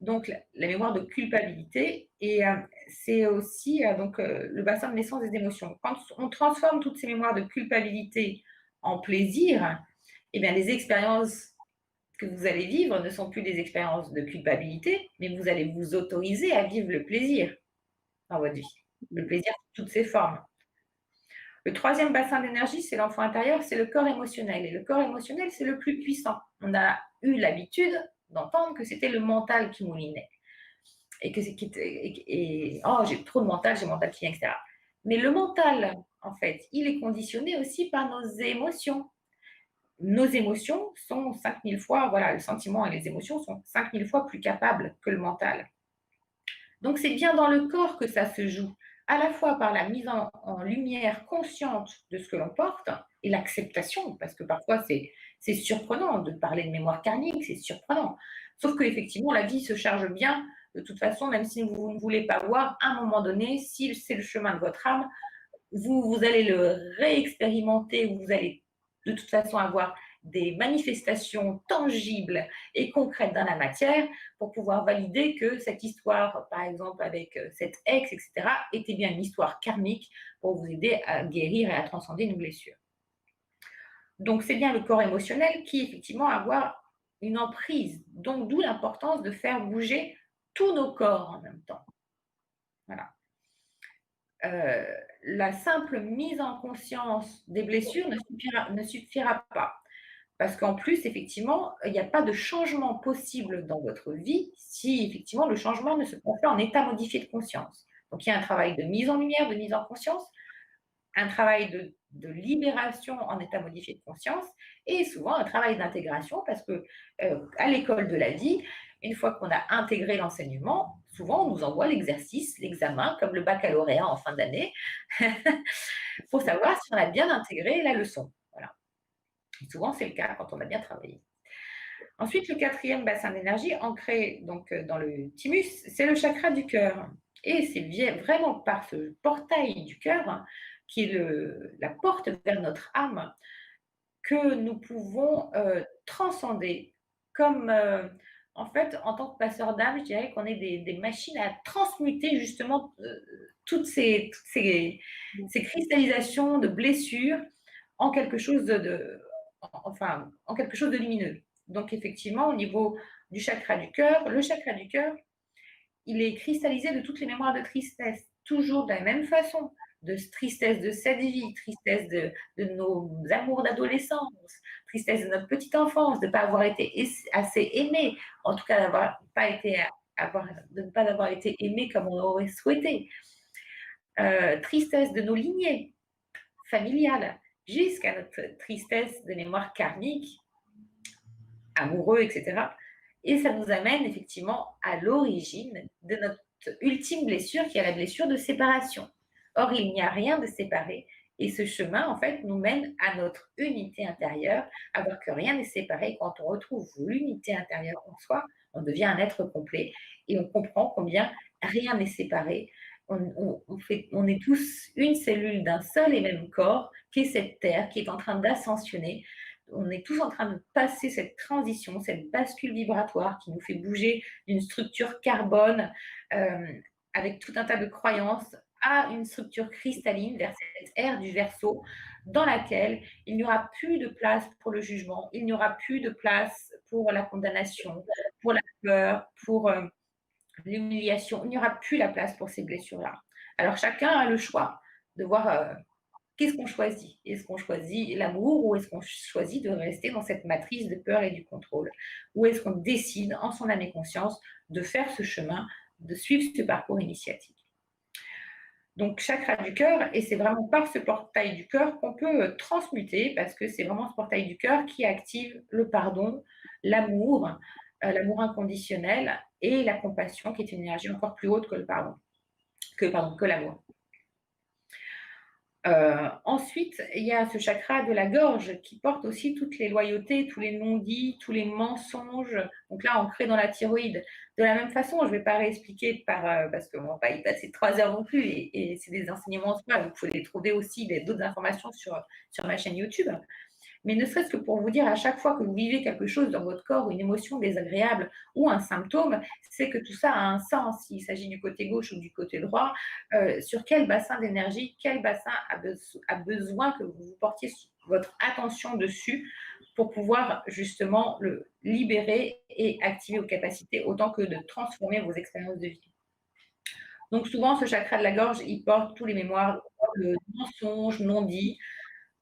Donc, la mémoire de culpabilité, et c'est aussi le bassin de naissance des émotions. Quand on transforme toutes ces mémoires de culpabilité en plaisir, eh bien, les expériences que vous allez vivre ne sont plus des expériences de culpabilité, mais vous allez vous autoriser à vivre le plaisir dans votre vie. Le plaisir sous toutes ses formes. Le troisième bassin d'énergie, c'est l'enfant intérieur, c'est le corps émotionnel. Et le corps émotionnel, c'est le plus puissant. On a eu l'habitude d'entendre que c'était le mental qui moulinait. Et que oh, j'ai trop de mental, j'ai le mental qui vient, etc. Mais le mental, en fait, il est conditionné aussi par nos émotions. Nos émotions sont 5000 fois, voilà, le sentiment et les émotions sont 5000 fois plus capables que le mental. Donc, c'est bien dans le corps que ça se joue, à la fois par la mise en lumière consciente de ce que l'on porte et l'acceptation, parce que parfois c'est surprenant de parler de mémoire karmique, c'est surprenant. Sauf qu'effectivement, la vie se charge bien, de toute façon, même si vous ne voulez pas voir, à un moment donné, si c'est le chemin de votre âme, vous allez le réexpérimenter, vous allez de toute façon avoir des manifestations tangibles et concrètes dans la matière pour pouvoir valider que cette histoire, par exemple avec cette ex, etc., était bien une histoire karmique pour vous aider à guérir et à transcender une blessure. Donc, c'est bien le corps émotionnel qui, effectivement, a avoir une emprise. Donc, d'où l'importance de faire bouger tous nos corps en même temps. Voilà. La simple mise en conscience des blessures ne suffira pas. Parce qu'en plus, effectivement, il n'y a pas de changement possible dans votre vie si, effectivement, le changement ne se fait pas en état modifié de conscience. Donc, il y a un travail de mise en lumière, de mise en conscience, un travail de libération en état modifié de conscience et souvent un travail d'intégration parce que à l'école de la vie, Une fois qu'on a intégré l'enseignement, souvent on nous envoie l'exercice, l'examen, comme le baccalauréat en fin d'année, pour savoir si on a bien intégré la leçon. Voilà. Et souvent, c'est le cas quand on a bien travaillé. Ensuite, le quatrième bassin d'énergie, ancré donc dans le thymus, c'est le chakra du cœur. Et c'est vraiment par ce portail du cœur, qui est la porte vers notre âme, que nous pouvons transcender. Comme, en fait, en tant que passeur d'âme, je dirais qu'on est des machines à transmuter justement toutes ces cristallisations de blessures en quelque chose enfin, en quelque chose de lumineux. Donc effectivement, au niveau du chakra du cœur, le chakra du cœur, il est cristallisé de toutes les mémoires de tristesse, toujours de la même façon, de tristesse de cette vie, tristesse de nos amours d'adolescence, tristesse de notre petite enfance, de ne pas avoir été assez aimé, en tout cas de ne pas avoir été aimé comme on aurait souhaité, tristesse de nos lignées familiales, jusqu'à notre tristesse de mémoire karmique, amoureux, etc. Et ça nous amène effectivement à l'origine de notre ultime blessure, qui est la blessure de séparation. Or, il n'y a rien de séparé. Et ce chemin, en fait, nous mène à notre unité intérieure, à voir que rien n'est séparé. Quand on retrouve l'unité intérieure en soi, on devient un être complet et on comprend combien rien n'est séparé. On est tous une cellule d'un seul et même corps, qui est cette terre, qui est en train d'ascensionner. On est tous en train de passer cette transition, cette bascule vibratoire qui nous fait bouger d'une structure carbone avec tout un tas de croyances à une structure cristalline vers cette ère du Verseau dans laquelle il n'y aura plus de place pour le jugement, il n'y aura plus de place pour la condamnation, pour la peur, pour l'humiliation, il n'y aura plus la place pour ces blessures-là. Alors chacun a le choix de voir qu'est-ce qu'on choisit. Est-ce qu'on choisit l'amour ou est-ce qu'on choisit de rester dans cette matrice de peur et du contrôle? Ou est-ce qu'on décide en son âme et conscience de faire ce chemin, de suivre ce parcours initiatique? Donc chakra du cœur, et c'est vraiment par ce portail du cœur qu'on peut transmuter, parce que c'est vraiment ce portail du cœur qui active le pardon, l'amour, l'amour inconditionnel et la compassion, qui est une énergie encore plus haute que le pardon, que l'amour. Ensuite, il y a ce chakra de la gorge qui porte aussi toutes les loyautés, tous les non-dits, tous les mensonges. Donc là, ancré dans la thyroïde. De la même façon, je ne vais pas réexpliquer parce qu'on ne va pas y passer 3 heures non plus, et c'est des enseignements en soi. Vous pouvez les trouver aussi, d'autres informations sur ma chaîne YouTube. Mais ne serait-ce que pour vous dire, à chaque fois que vous vivez quelque chose dans votre corps, une émotion désagréable ou un symptôme, c'est que tout ça a un sens, s'il s'agit du côté gauche ou du côté droit, sur quel bassin d'énergie, quel bassin a besoin que vous portiez votre attention dessus pour pouvoir justement le libérer et activer vos capacités, autant que de transformer vos expériences de vie. Donc souvent, ce chakra de la gorge, il porte tous les mémoires de mensonges non dits,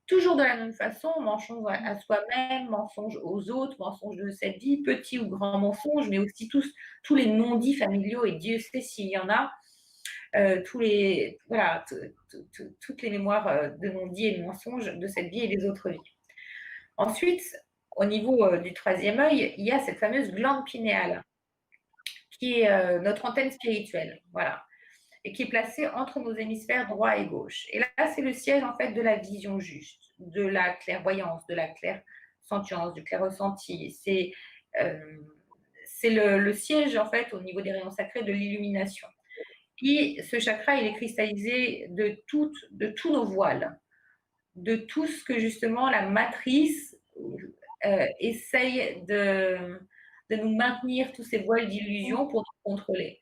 toujours de la même façon, mensonge à soi-même, mensonge aux autres, mensonge de cette vie, petit ou grand mensonge, mais aussi tous les non-dits familiaux, et Dieu sait s'il y en a, toutes les mémoires de non-dits et de mensonges de cette vie et des autres vies. Ensuite, au niveau du troisième œil, il y a cette fameuse glande pinéale, qui est notre antenne spirituelle, voilà, et qui est placée entre nos hémisphères droit et gauche. Et là, c'est le siège en fait de la vision juste, de la clairvoyance, de la clairsentience, du clair-ressenti. C'est le siège en fait au niveau des rayons sacrés de l'illumination. Et ce chakra, il est cristallisé de tous nos voiles, de tout ce que justement la matrice essaye de nous maintenir, tous ces voiles d'illusion pour nous contrôler.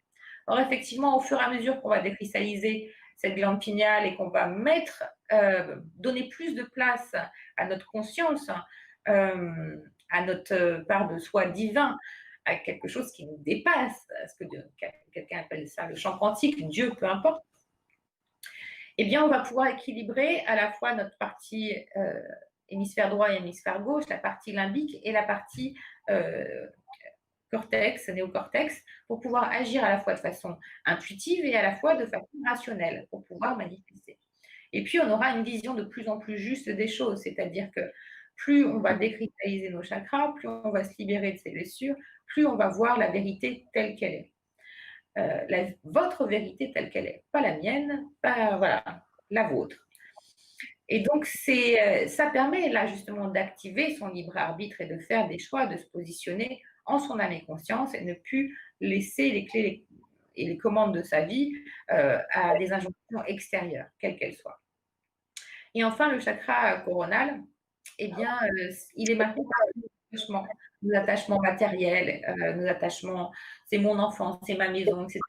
Or, effectivement, au fur et à mesure qu'on va décristalliser cette glande pinéale et qu'on va donner plus de place à notre conscience, à notre part de soi divin, à quelque chose qui nous dépasse, à ce que quelqu'un appelle ça le champ quantique, Dieu, peu importe, eh bien, on va pouvoir équilibrer à la fois notre partie hémisphère droit et hémisphère gauche, la partie limbique et la partie cortex, néocortex, pour pouvoir agir à la fois de façon intuitive et à la fois de façon rationnelle, pour pouvoir manifester. Et puis, on aura une vision de plus en plus juste des choses, c'est-à-dire que plus on va décristalliser nos chakras, plus on va se libérer de ces blessures, plus on va voir la vérité telle qu'elle est. Votre vérité telle qu'elle est, pas la mienne, pas voilà, la vôtre. Et donc, ça permet là justement d'activer son libre arbitre et de faire des choix, de se positionner en son âme et conscience et ne plus laisser les clés et les commandes de sa vie à des injonctions extérieures, quelles qu'elles soient. Et enfin, le chakra coronal, eh bien, il est marqué par nos attachements matériels, nos attachements, c'est mon enfance, c'est ma maison, etc.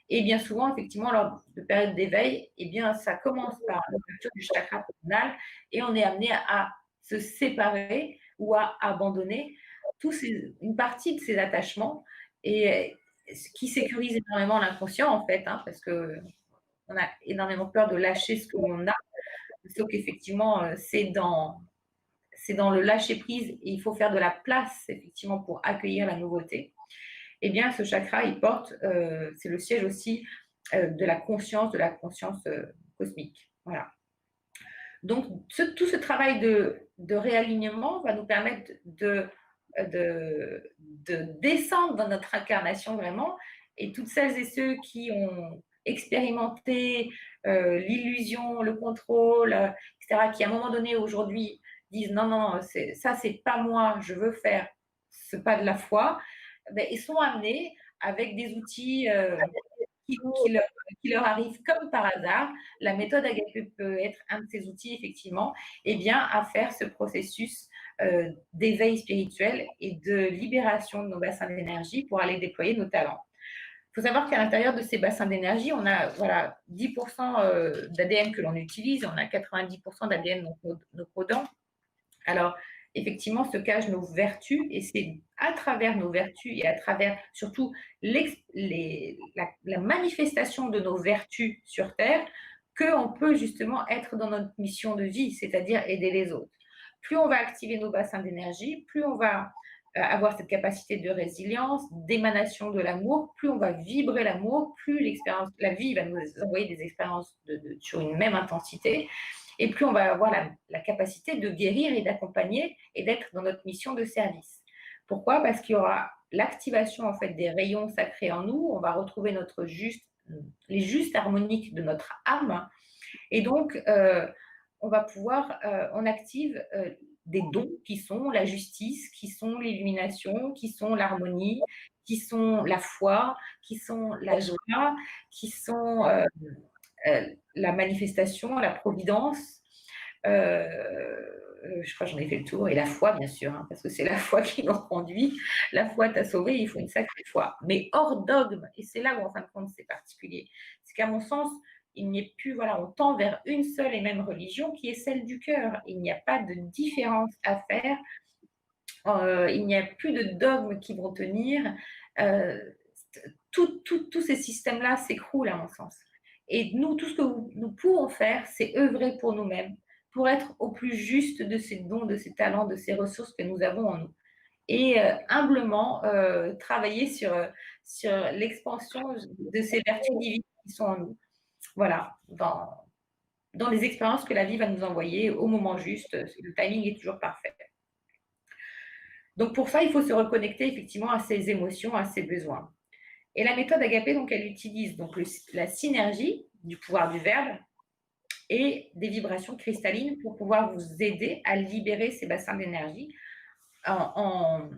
Et bien souvent, effectivement, lors de périodes d'éveil, eh bien, ça commence par l'ouverture du chakra coronal et on est amené à se séparer ou à abandonner une partie de ces attachements et ce qui sécurise énormément l'inconscient, en fait, hein, parce qu'on a énormément peur de lâcher ce que l'on a. Sauf qu'effectivement, c'est dans le lâcher prise et il faut faire de la place effectivement pour accueillir la nouveauté. Eh bien, ce chakra, il porte, c'est le siège aussi de la conscience cosmique. Voilà. Donc, tout ce travail de réalignement va nous permettre de descendre dans notre incarnation vraiment. Et toutes celles et ceux qui ont expérimenté l'illusion, le contrôle, etc., qui à un moment donné aujourd'hui disent non, non, ça c'est pas moi, je veux faire ce pas de la foi, ben, ils sont amenés avec des outils qui, qui leur, qui leur arrivent comme par hasard. La méthode Agapé peut être un de ces outils, effectivement, et bien à faire ce processus d'éveil spirituel et de libération de nos bassins d'énergie pour aller déployer nos talents. Il faut savoir qu'à l'intérieur de ces bassins d'énergie, on a voilà, 10% d'ADN que l'on utilise, on a 90% d'ADN nos codants. Alors, effectivement, se cachent nos vertus et c'est à travers nos vertus et à travers surtout la manifestation de nos vertus sur Terre qu'on peut justement être dans notre mission de vie, c'est-à-dire aider les autres. Plus on va activer nos bassins d'énergie, plus on va avoir cette capacité de résilience, d'émanation de l'amour, plus on va vibrer l'amour, plus la vie va nous envoyer des expériences sur une même intensité, et plus on va avoir la capacité de guérir et d'accompagner et d'être dans notre mission de service. Pourquoi? Parce qu'il y aura l'activation en fait des rayons sacrés en nous, on va retrouver les justes harmoniques de notre âme, et donc on va pouvoir, on active des dons qui sont la justice, qui sont l'illumination, qui sont l'harmonie, qui sont la foi, qui sont la joie, qui sont la manifestation, la providence. Je crois que j'en ai fait le tour. Et la foi, bien sûr, hein, parce que c'est la foi qui nous conduit. La foi t'a sauvé, il faut une sacrée foi. Mais hors dogme, et c'est là où, en fin de compte, c'est particulier. C'est qu'à mon sens, il n'y ait plus, voilà, on tend vers une seule et même religion qui est celle du cœur. Il n'y a pas de différence à faire. Il n'y a plus de dogmes qui vont tenir. Tous ces systèmes-là s'écroulent, à mon sens. Et nous, tout ce que nous pouvons faire, c'est œuvrer pour nous-mêmes, pour être au plus juste de ces dons, de ces talents, de ces ressources que nous avons en nous. Et humblement travailler sur l'expansion de ces vertus divines qui sont en nous. Voilà, dans les expériences que la vie va nous envoyer au moment juste. Le timing est toujours parfait. Donc pour ça, il faut se reconnecter effectivement à ses émotions, à ses besoins. Et la méthode Agapé, donc, elle utilise donc la synergie du pouvoir du verbe et des vibrations cristallines pour pouvoir vous aider à libérer ces bassins d'énergie en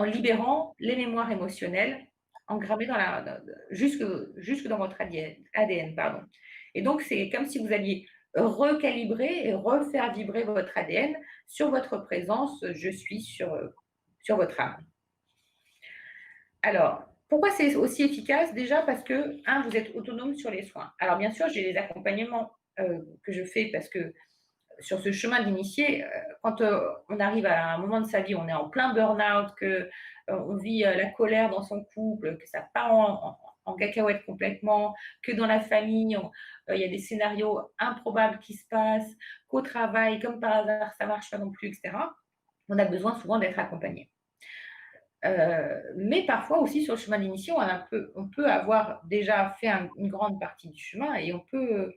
libérant les mémoires émotionnelles engrammées jusque dans votre ADN. Pardon. Et donc, c'est comme si vous alliez recalibrer et refaire vibrer votre ADN sur votre présence, je suis sur votre âme. Alors, pourquoi c'est aussi efficace? Déjà parce que, vous êtes autonome sur les soins. Alors, bien sûr, j'ai les accompagnements que je fais parce que sur ce chemin d'initié, quand on arrive à un moment de sa vie, on est en plein burn-out, qu'on vit la colère dans son couple, que ça part en cacahuète complètement, que dans la famille, il y a des scénarios improbables qui se passent, qu'au travail, comme par hasard, ça ne marche pas non plus, etc. On a besoin souvent d'être accompagné. Mais parfois aussi sur le chemin d'initiation, on peut avoir déjà fait une grande partie du chemin et on peut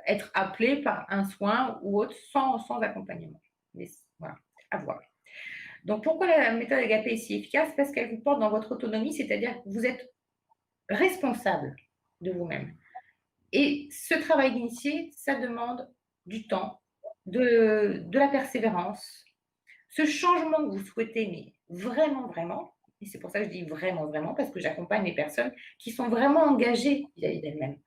être appelé par un soin ou autre sans accompagnement. Mais voilà, à voir. Donc, pourquoi la méthode Agapé est si efficace? Parce qu'elle vous porte dans votre autonomie, c'est-à-dire que vous êtes responsable de vous-même. Et ce travail d'initié, ça demande du temps, de la persévérance. Ce changement que vous souhaitez, mais vraiment, vraiment, et c'est pour ça que je dis vraiment, vraiment, parce que j'accompagne les personnes qui sont vraiment engagées vis-à-vis d'elles-mêmes.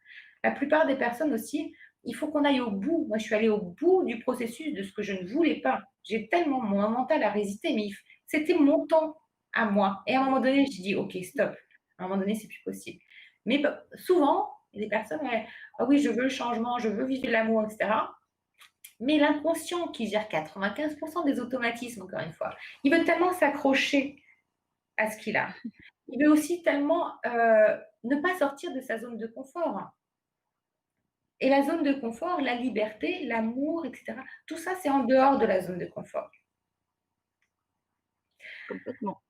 La plupart des personnes aussi, il faut qu'on aille au bout. Moi, je suis allée au bout du processus de ce que je ne voulais pas. J'ai tellement mon mental à résister, mais c'était mon temps à moi. Et à un moment donné, je dis, OK, stop. À un moment donné, c'est plus possible. Mais souvent, les personnes, ah oui, je veux le changement, je veux vivre l'amour, etc. Mais l'inconscient qui gère 95% des automatismes, encore une fois, il veut tellement s'accrocher à ce qu'il a. Il veut aussi tellement ne pas sortir de sa zone de confort. Et la zone de confort, la liberté, l'amour, etc., tout ça, c'est en dehors de la zone de confort. Complètement.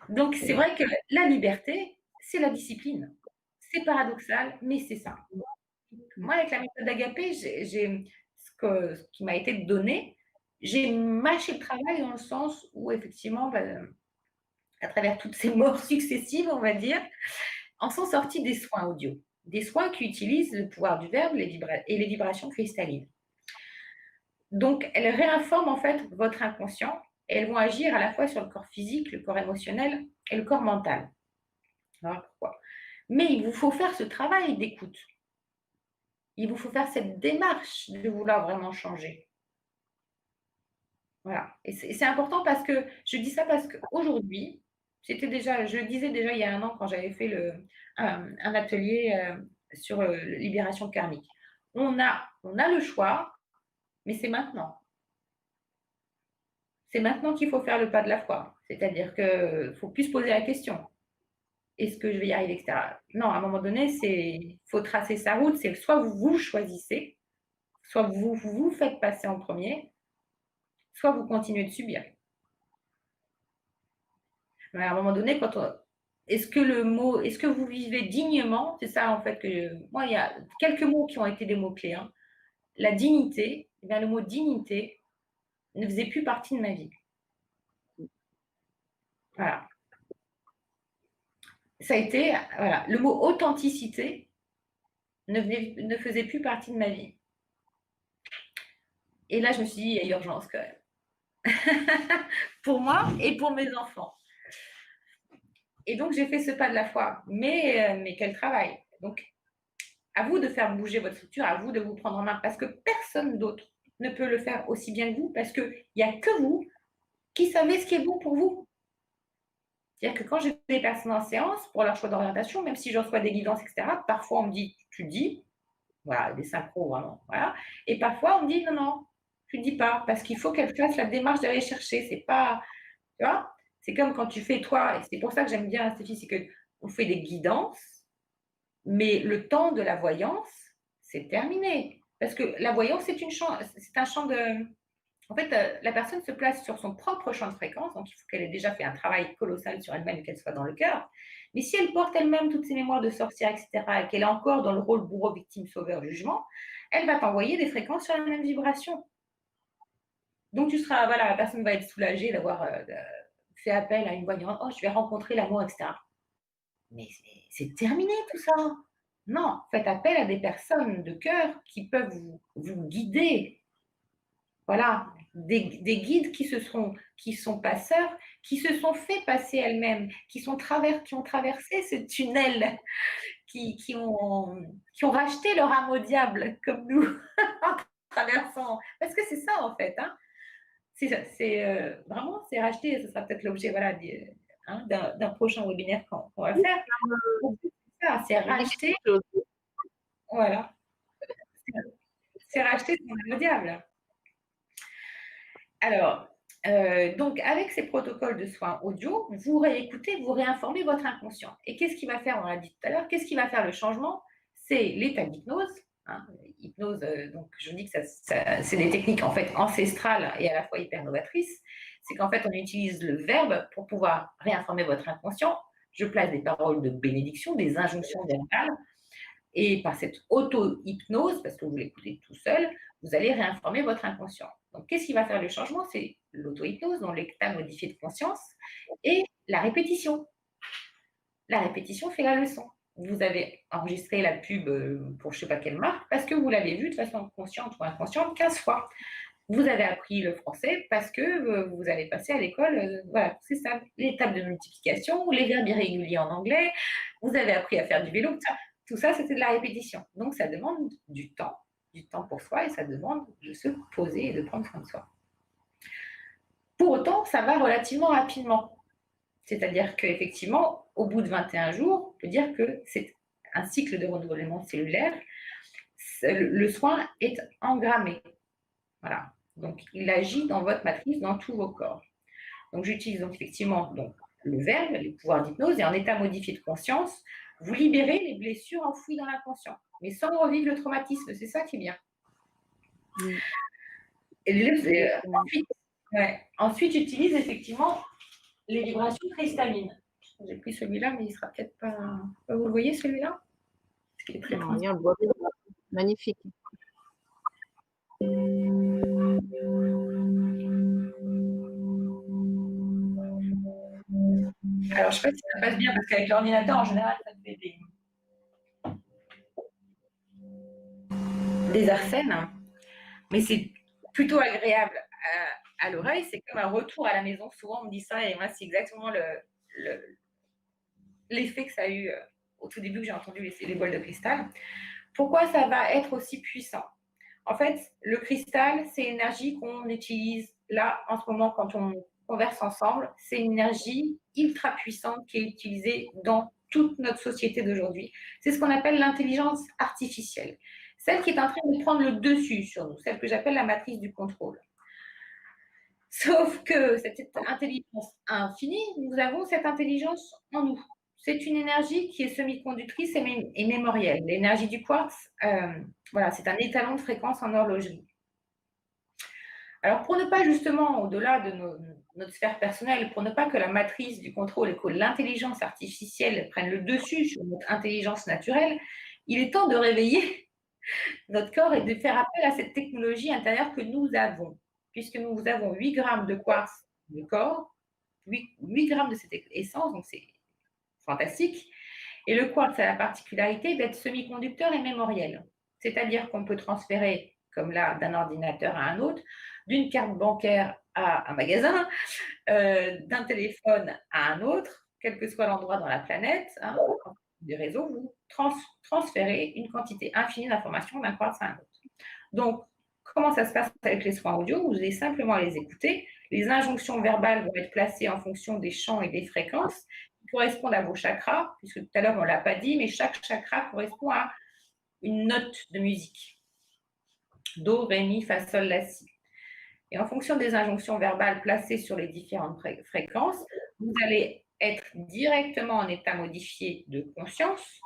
Donc, c'est vrai que la liberté, c'est la discipline. C'est paradoxal, mais c'est ça. Moi, avec la méthode Agapé, ce qui m'a été donné, j'ai mâché le travail dans le sens où, effectivement, à travers toutes ces morts successives, on va dire, en sont sortis des soins audio. Des soins qui utilisent le pouvoir du verbe et les vibrations cristallines. Donc, elles réinforment en fait votre inconscient et elles vont agir à la fois sur le corps physique, le corps émotionnel et le corps mental. Voilà pourquoi. Mais il vous faut faire ce travail d'écoute. Il vous faut faire cette démarche de vouloir vraiment changer. Voilà. Et c'est important parce que je dis ça parce qu'aujourd'hui, c'était déjà, je le disais déjà il y a un an quand j'avais fait un atelier sur libération karmique. On a le choix, mais c'est maintenant. C'est maintenant qu'il faut faire le pas de la foi. C'est-à-dire qu'il ne faut plus se poser la question. Est-ce que je vais y arriver, etc. Non, à un moment donné, il faut tracer sa route. C'est soit vous choisissez, soit vous faites passer en premier, soit vous continuez de subir. Mais à un moment donné, est-ce que vous vivez dignement? C'est ça en fait que moi, il y a quelques mots qui ont été des mots clés. Hein. La dignité, eh bien, le mot dignité ne faisait plus partie de ma vie. Voilà. Ça a été, voilà, le mot authenticité ne faisait plus partie de ma vie. Et là, je me suis dit, il y a urgence quand même. Pour moi et pour mes enfants. Et donc, j'ai fait ce pas de la foi. Mais quel travail. Donc, à vous de faire bouger votre structure, à vous de vous prendre en main, parce que personne d'autre ne peut le faire aussi bien que vous, parce qu'il n'y a que vous qui savez ce qui est bon pour vous. C'est-à-dire que quand j'ai des personnes en séance, pour leur choix d'orientation, même si je reçois des guidances, etc., parfois on me dit, tu dis, voilà, des synchros, vraiment, voilà. Et parfois on me dit, non, non, tu ne dis pas, parce qu'il faut qu'elle fasse la démarche d'aller chercher. C'est pas, tu vois, c'est comme quand tu fais toi, et c'est pour ça que j'aime bien Stéphie, c'est qu'on fait des guidances, mais le temps de la voyance, c'est terminé. Parce que la voyance, c'est un champ de... En fait, la personne se place sur son propre champ de fréquence, donc il faut qu'elle ait déjà fait un travail colossal sur elle-même et qu'elle soit dans le cœur. Mais si elle porte elle-même toutes ses mémoires de sorcière, etc., et qu'elle est encore dans le rôle bourreau, victime, sauveur, jugement, elle va t'envoyer des fréquences sur la même vibration. Donc tu seras, voilà, la personne va être soulagée d'avoir fait appel à une voyante, oh, je vais rencontrer l'amour, etc. Mais c'est terminé tout ça. Non, faites appel à des personnes de cœur qui peuvent vous guider. Voilà, des guides qui sont passeurs, qui se sont fait passer elles-mêmes, qui ont traversé ce tunnel, qui ont racheté leur âme au diable, comme nous, en traversant. Parce que c'est ça, en fait. Hein. Vraiment, c'est racheter, ce sera peut-être l'objet voilà, d'un prochain webinaire qu'on va faire. C'est racheter. Voilà. C'est racheter son âme au diable. Alors, donc, avec ces protocoles de soins audio, vous réécoutez, vous réinformez votre inconscient. Et qu'est-ce qui va faire, on l'a dit tout à l'heure, qu'est-ce qui va faire le changement? C'est l'état d'hypnose. Hein. Hypnose, donc je dis que c'est des techniques en fait ancestrales et à la fois hyper novatrices. C'est qu'en fait, on utilise le verbe pour pouvoir réinformer votre inconscient. Je place des paroles de bénédiction, des injonctions verbales. Et par cette auto-hypnose, parce que vous l'écoutez tout seul, vous allez réinformer votre inconscient. Donc, qu'est-ce qui va faire le changement? C'est l'auto-hypnose, donc l'état modifié de conscience, et la répétition. La répétition fait la leçon. Vous avez enregistré la pub pour je ne sais pas quelle marque parce que vous l'avez vue de façon consciente ou inconsciente 15 fois. Vous avez appris le français parce que vous avez passé à l'école, voilà, c'est ça, l'étape de multiplication, les verbes irréguliers en anglais, vous avez appris à faire du vélo, tout ça, c'était de la répétition. Donc, ça demande du temps pour soi et ça demande de se poser et de prendre soin de soi. Pour autant, ça va relativement rapidement. C'est-à-dire qu'effectivement, au bout de 21 jours, on peut dire que c'est un cycle de renouvellement cellulaire. Le soin est engrammé. Voilà. Donc, il agit dans votre matrice, dans tous vos corps. Donc, j'utilise donc effectivement le verbe, les pouvoirs d'hypnose, et en état modifié de conscience, vous libérez les blessures enfouies dans l'inconscient, mais sans revivre le traumatisme. C'est ça qui est bien. Oui. Ensuite, j'utilise effectivement les vibrations cristallines. J'ai pris celui-là, mais il sera peut-être pas. Vous le voyez celui-là? Très bien, magnifique. Alors, je ne sais pas si ça passe bien parce qu'avec l'ordinateur, en général, ça fait des arsènes, mais c'est plutôt agréable à l'oreille. C'est comme un retour à la maison. Souvent, on me dit ça et moi, c'est exactement l'effet que ça a eu au tout début que j'ai entendu les bols de cristal. Pourquoi ça va être aussi puissant? En fait, le cristal, c'est l'énergie qu'on utilise là en ce moment quand on converse ensemble. C'est une énergie ultra puissante qui est utilisée dans toute notre société d'aujourd'hui. C'est ce qu'on appelle l'intelligence artificielle. Celle qui est en train de prendre le dessus sur nous, celle que j'appelle la matrice du contrôle. Sauf que cette intelligence infinie, nous avons cette intelligence en nous. C'est une énergie qui est semi-conductrice et mémorielle. L'énergie du quartz, voilà, c'est un étalon de fréquence en horlogerie. Alors, pour ne pas justement, au-delà de notre sphère personnelle, pour ne pas que la matrice du contrôle et que l'intelligence artificielle prenne le dessus sur notre intelligence naturelle, il est temps de réveiller notre corps et de faire appel à cette technologie intérieure que nous avons, puisque nous avons 8 grammes de quartz dans le corps, 8 grammes de cette essence, donc c'est fantastique. Et le quartz a la particularité d'être semi-conducteur et mémoriel. C'est-à-dire qu'on peut transférer, comme là, d'un ordinateur à un autre, d'une carte bancaire à un magasin, d'un téléphone à un autre, quel que soit l'endroit dans la planète, du réseau, vous transférez une quantité infinie d'informations d'un quartz à un autre. Donc, comment ça se passe avec les soins audio? Vous allez simplement à les écouter. Les injonctions verbales vont être placées en fonction des champs et des fréquences qui correspondent à vos chakras, puisque tout à l'heure on ne l'a pas dit, mais chaque chakra correspond à une note de musique. Do, ré, mi, fa, sol, la, si. Et en fonction des injonctions verbales placées sur les différentes fréquences, vous allez être directement en état modifié de conscience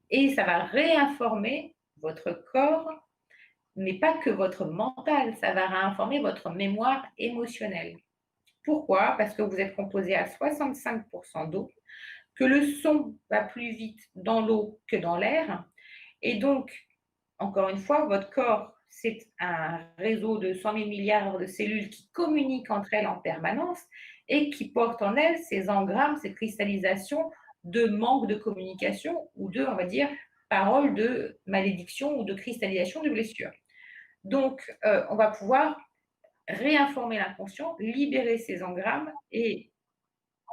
et ça va réinformer votre corps, mais pas que votre mental, ça va réinformer votre mémoire émotionnelle. Pourquoi? Parce que vous êtes composé à 65% d'eau, que le son va plus vite dans l'eau que dans l'air. Et donc, encore une fois, votre corps, c'est un réseau de 100 000 milliards de cellules qui communiquent entre elles en permanence et qui portent en elles ces engrammes, ces cristallisations de manque de communication ou de, on va dire, paroles de malédiction ou de cristallisation de blessure. Donc, on va pouvoir réinformer l'inconscient, libérer ces engrammes et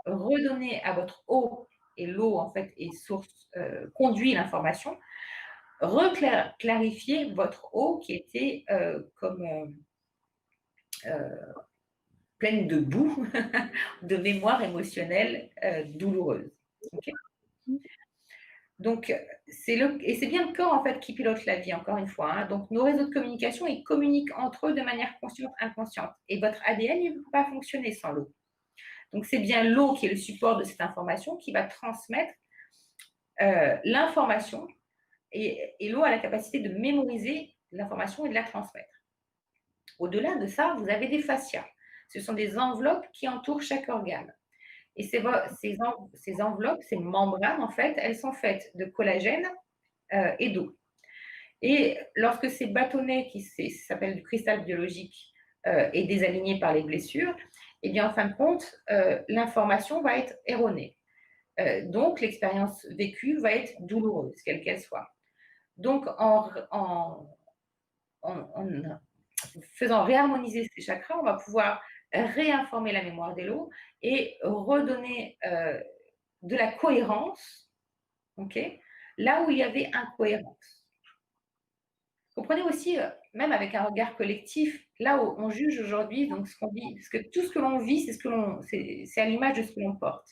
redonner à votre eau, et l'eau en fait est source, conduit l'information, reclarifier votre eau qui était pleine de boue, de mémoire émotionnelle douloureuse. Okay. Donc, c'est bien le corps en fait qui pilote la vie, encore une fois. Hein. Donc, nos réseaux de communication, ils communiquent entre eux de manière consciente, inconsciente. Et votre ADN, il ne peut pas fonctionner sans l'eau. Donc, c'est bien l'eau qui est le support de cette information qui va transmettre l'information. Et l'eau a la capacité de mémoriser l'information et de la transmettre. Au-delà de ça, vous avez des fascias. Ce sont des enveloppes qui entourent chaque organe. Et ces enveloppes, ces membranes, en fait, elles sont faites de collagène et d'eau. Et lorsque ces bâtonnets, qui s'appellent du cristal biologique, et désaligné par les blessures, eh bien, en fin de compte, l'information va être erronée. Donc, l'expérience vécue va être douloureuse, quelle qu'elle soit. Donc, en faisant réharmoniser ces chakras, on va pouvoir réinformer la mémoire des lots et redonner de la cohérence, ok, là où il y avait incohérence. Comprenez aussi, même avec un regard collectif, là où on juge aujourd'hui, donc ce qu'on vit, parce que tout ce que l'on vit, c'est à l'image de ce que l'on porte.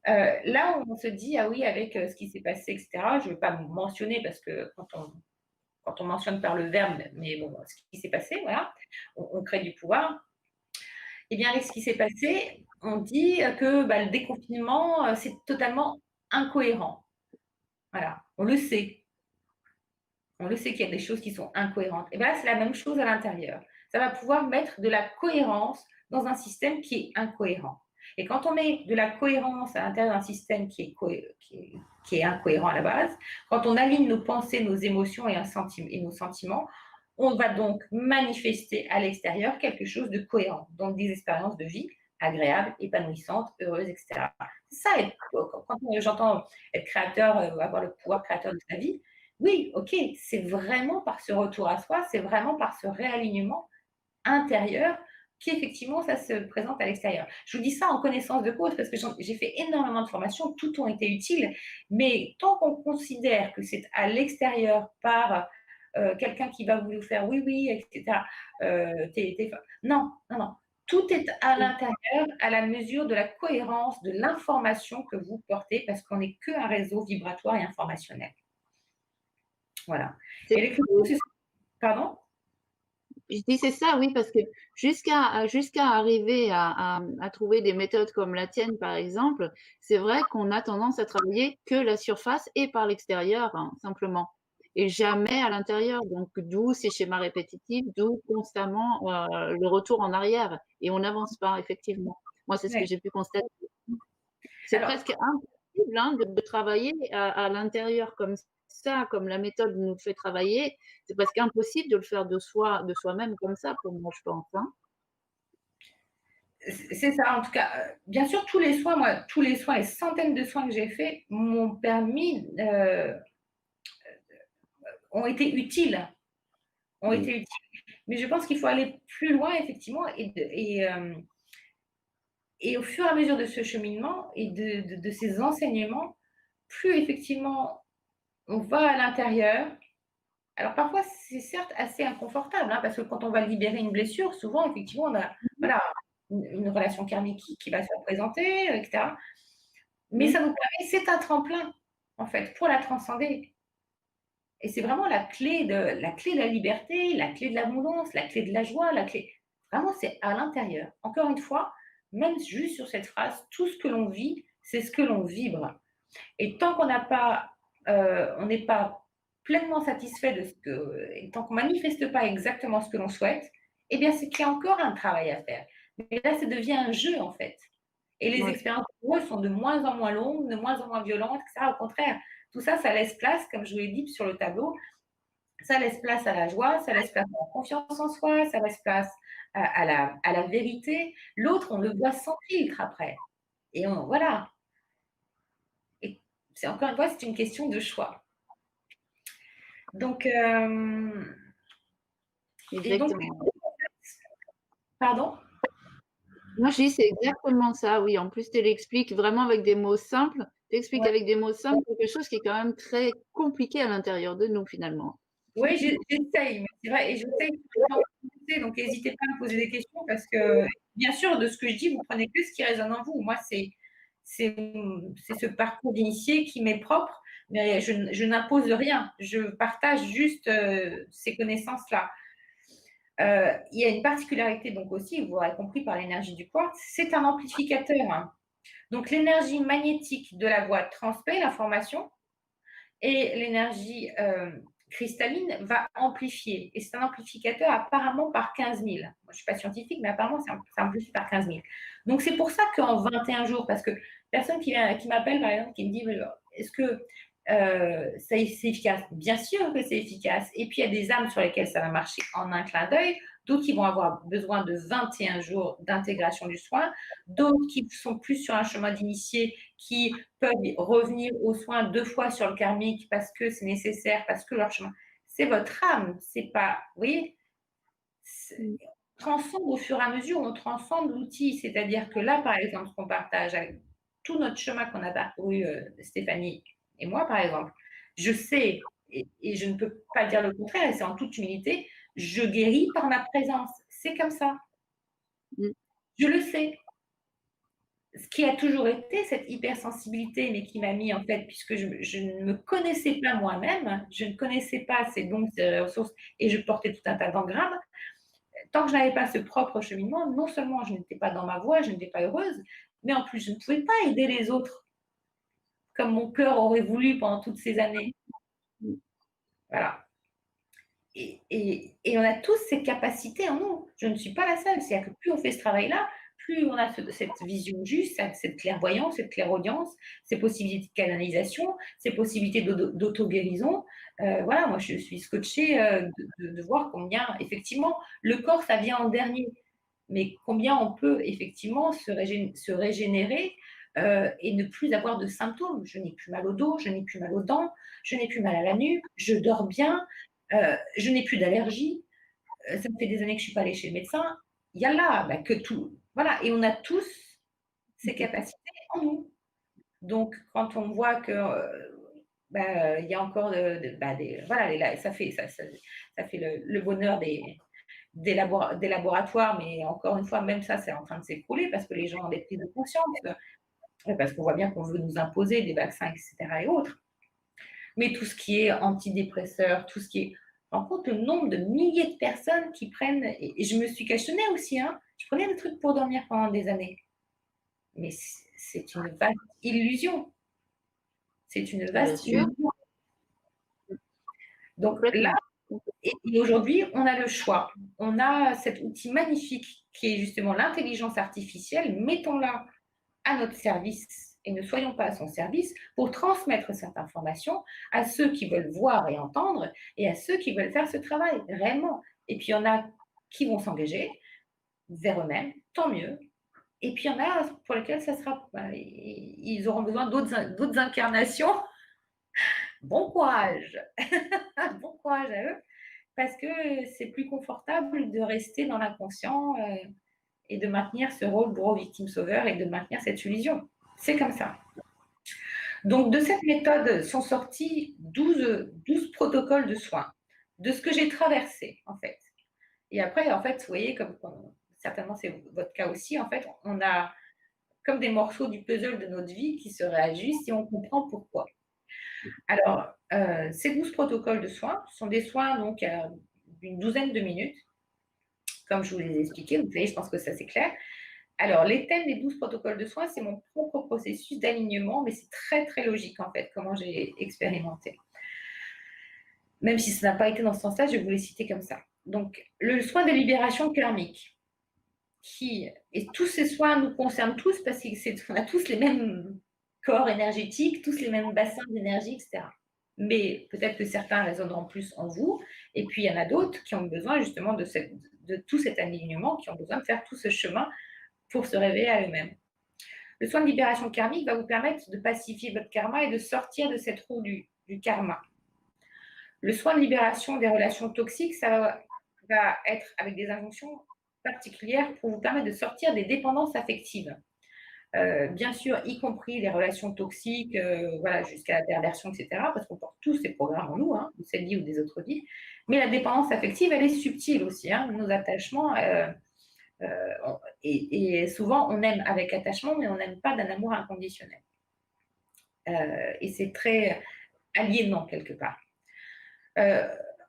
Là où on se dit, ah oui, avec ce qui s'est passé, etc., je ne vais pas mentionner parce que quand on mentionne par le verbe, mais bon, ce qui s'est passé, voilà, on crée du pouvoir. Eh bien, avec ce qui s'est passé, on dit que le déconfinement, c'est totalement incohérent. Voilà, on le sait. On le sait qu'il y a des choses qui sont incohérentes. Et bien là, c'est la même chose à l'intérieur. Ça va pouvoir mettre de la cohérence dans un système qui est incohérent. Et quand on met de la cohérence à l'intérieur d'un système qui est incohérent à la base, quand on aligne nos pensées, nos émotions et nos sentiments, on va donc manifester à l'extérieur quelque chose de cohérent, donc des expériences de vie agréables, épanouissantes, heureuses, etc. C'est ça, quand j'entends être créateur, avoir le pouvoir créateur de sa vie, oui, ok, c'est vraiment par ce retour à soi, c'est vraiment par ce réalignement intérieur qu'effectivement ça se présente à l'extérieur. Je vous dis ça en connaissance de cause parce que j'ai fait énormément de formations, toutes ont été utiles, mais tant qu'on considère que c'est à l'extérieur par quelqu'un qui va vous faire oui, oui, etc. Non, non, non. Tout est à l'intérieur, à la mesure de la cohérence de l'information que vous portez, parce qu'on n'est qu'un réseau vibratoire et informationnel. Voilà. Et les pardon? Je dis c'est ça, oui, parce que jusqu'à arriver à trouver des méthodes comme la tienne, par exemple, c'est vrai qu'on a tendance à travailler que la surface et par l'extérieur, hein, simplement, et jamais à l'intérieur. Donc, d'où ces schémas répétitifs, d'où constamment le retour en arrière, et on n'avance pas, effectivement. Moi, c'est ce que Ouais. j'ai pu constater. C'est Alors, presque impossible hein, de travailler à l'intérieur comme ça, comme la méthode nous fait travailler. C'est presque impossible de le faire de soi-même comme ça, pour moi, je pense. Hein. c'est ça, en tout cas. Bien sûr, tous les soins, les centaines de soins que j'ai faits m'ont permis, ont été utiles, ont été utiles. Mais je pense qu'il faut aller plus loin, effectivement, et au fur et à mesure de ce cheminement et de ces enseignements, plus effectivement on va à l'intérieur. Alors parfois, c'est certes assez inconfortable, hein, parce que quand on va libérer une blessure, souvent, effectivement, on a voilà, une relation karmique qui va se présenter, etc. Mais Mmh. ça nous permet, c'est un tremplin, en fait, pour la transcender. Et c'est vraiment la clé de la liberté, la clé de l'abondance, la clé de la joie, la clé. Vraiment, c'est à l'intérieur. Encore une fois, même juste sur cette phrase, tout ce que l'on vit, c'est ce que l'on vibre. Et tant qu'on n'a pas, on n'est pas pleinement satisfait de ce que, et tant qu'on manifeste pas exactement ce que l'on souhaite, eh bien, c'est qu'il y a encore un travail à faire. Mais là, ça devient un jeu, en fait. Et les Ouais. expériences pour eux sont de moins en moins longues, de moins en moins violentes, etc. Au contraire, tout ça, ça laisse place, comme je vous l'ai dit sur le tableau, ça laisse place à la joie, ça laisse place à la confiance en soi, ça laisse place à la vérité. L'autre, on le voit sans filtre après. Et voilà. Et c'est encore une fois, c'est une question de choix. Donc, et donc, Exactement. pardon? Moi, je dis c'est exactement ça, oui. En plus, tu l'expliques vraiment avec des mots simples. Tu expliques Ouais. avec des mots simples quelque chose qui est quand même très compliqué à l'intérieur de nous, finalement. Oui, j'essaye, mais c'est vrai, et j'essaye tout le temps de pousser, donc n'hésitez pas à me poser des questions parce que, bien sûr, de ce que je dis, vous prenez que ce qui résonne en vous. Moi, c'est ce parcours d'initié qui m'est propre, mais je n'impose rien. Je partage juste ces connaissances-là. Il y a une particularité donc aussi, vous l'aurez compris par l'énergie du quartz, c'est un amplificateur. Hein. Donc l'énergie magnétique de la voix transmet l'information et l'énergie cristalline va amplifier. Et c'est un amplificateur apparemment par 15 000. Moi, je ne suis pas scientifique, mais apparemment, c'est amplifié par 15 000. Donc c'est pour ça qu'en 21 jours, parce que personne qui m'appelle, par exemple, qui me dit, est-ce que c'est efficace. Bien sûr que c'est efficace. Et puis, il y a des âmes sur lesquelles ça va marcher en un clin d'œil, d'autres qui vont avoir besoin de 21 jours d'intégration du soin, d'autres qui sont plus sur un chemin d'initié, qui peuvent revenir aux soins 2 fois sur le karmique parce que c'est nécessaire, parce que leur chemin. C'est votre âme, c'est pas. Vous voyez, Mmh. on transcende au fur et à mesure, on transcende l'outil. C'est-à-dire que là, par exemple, ce qu'on partage avec tout notre chemin qu'on a parcouru, Stéphanie et moi, par exemple, je sais, et je ne peux pas dire le contraire, et c'est en toute humilité, je guéris par ma présence. C'est comme ça. Mmh. Je le sais. Ce qui a toujours été cette hypersensibilité, mais qui m'a mis en fait, puisque je ne me connaissais pas moi-même, je ne connaissais pas ces dons, ces ressources, et je portais tout un tas d'engrammes. Tant que je n'avais pas ce propre cheminement, non seulement je n'étais pas dans ma voie, je n'étais pas heureuse, mais en plus je ne pouvais pas aider les autres comme mon cœur aurait voulu pendant toutes ces années. Mmh. Voilà. Et on a tous ces capacités en nous. Je ne suis pas la seule. C'est-à-dire que plus on fait ce travail-là, plus on a cette vision juste, cette clairvoyance, cette clairaudience, ces possibilités de canalisation, ces possibilités d'auto-guérison. Voilà, moi, je suis scotchée de voir combien, effectivement, le corps, ça vient en dernier. Mais combien on peut, effectivement, se régénérer et ne plus avoir de symptômes. Je n'ai plus mal au dos, je n'ai plus mal aux dents, je n'ai plus mal à la nuque, je dors bien, je n'ai plus d'allergie, ça fait des années que je ne suis pas allée chez le médecin. Il y a là bah, que tout. Voilà, et on a tous ces capacités en nous. Donc, quand on voit que bah, il y a encore bah, voilà, ça fait le bonheur des laboratoires, mais encore une fois, même ça, c'est en train de s'écrouler parce que les gens ont des prises de conscience, parce qu'on voit bien qu'on veut nous imposer des vaccins, etc. et autres. Mais tout ce qui est antidépresseurs, tout ce qui est. En compte le nombre de milliers de personnes qui prennent, et je me suis questionnée aussi, hein, je prenais des trucs pour dormir pendant des années. Mais c'est une vaste illusion. C'est une Bien vaste sûr, illusion. Donc là, complètement. et aujourd'hui, on a le choix. On a cet outil magnifique qui est justement l'intelligence artificielle. Mettons-la à notre service et ne soyons pas à son service pour transmettre cette information à ceux qui veulent voir et entendre et à ceux qui veulent faire ce travail réellement. Et puis il y en a qui vont s'engager vers eux-mêmes, tant mieux. Et puis il y en a pour lesquels ça sera, ils auront besoin d'autres incarnations. Bon courage, bon courage à eux, parce que c'est plus confortable de rester dans l'inconscient et de maintenir ce rôle bourreau victime sauveur et de maintenir cette illusion. C'est comme ça. Donc, de cette méthode sont sortis 12 protocoles de soins, de ce que j'ai traversé, en fait. Et après, en fait, vous voyez, comme certainement c'est votre cas aussi, en fait, on a comme des morceaux du puzzle de notre vie qui se réajustent et on comprend pourquoi. Alors, ces 12 protocoles de soins sont des soins donc d'une douzaine de minutes, comme je vous les ai expliqués. Vous savez, je pense que ça c'est clair. Alors, les thèmes des 12 protocoles de soins, c'est mon propre processus d'alignement, mais c'est très, très logique, en fait, comment j'ai expérimenté. Même si ça n'a pas été dans ce sens-là, je vais vous les citer comme ça. Donc, le soin de libération karmique, et tous ces soins nous concernent tous parce qu'on a tous les mêmes corps énergétiques, tous les mêmes bassins d'énergie, etc. Mais peut-être que certains résonneront plus en vous, et puis il y en a d'autres qui ont besoin justement de tout cet alignement, qui ont besoin de faire tout ce chemin pour se révéler à eux-mêmes. Le soin de libération karmique va vous permettre de pacifier votre karma et de sortir de cette roue du karma. Le soin de libération des relations toxiques, ça va être avec des injonctions particulières pour vous permettre de sortir des dépendances affectives. Bien sûr, y compris les relations toxiques, voilà, jusqu'à la perversion, etc., parce qu'on porte tous ces programmes en nous, hein, de cette vie ou des autres vies. Mais la dépendance affective, elle est subtile aussi. Hein, nos attachements, et souvent, on aime avec attachement, mais on n'aime pas d'un amour inconditionnel. Et c'est très aliénant quelque part.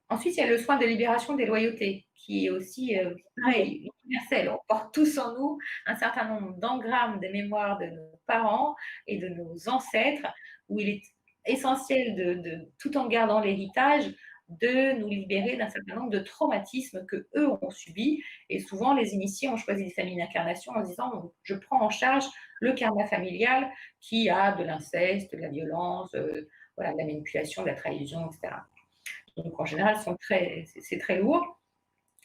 Ensuite, il y a le soin de libération des loyautés, qui est aussi pareil, universel. On porte tous en nous un certain nombre d'engrammes des mémoires de nos parents et de nos ancêtres, où il est essentiel, tout en gardant l'héritage, de nous libérer d'un certain nombre de traumatismes que eux ont subis. Et souvent, les initiés ont choisi des familles d'incarnation en se disant je prends en charge le karma familial qui a de l'inceste, de la violence, voilà, de la manipulation, de la trahison, etc. Donc en général, c'est très lourd.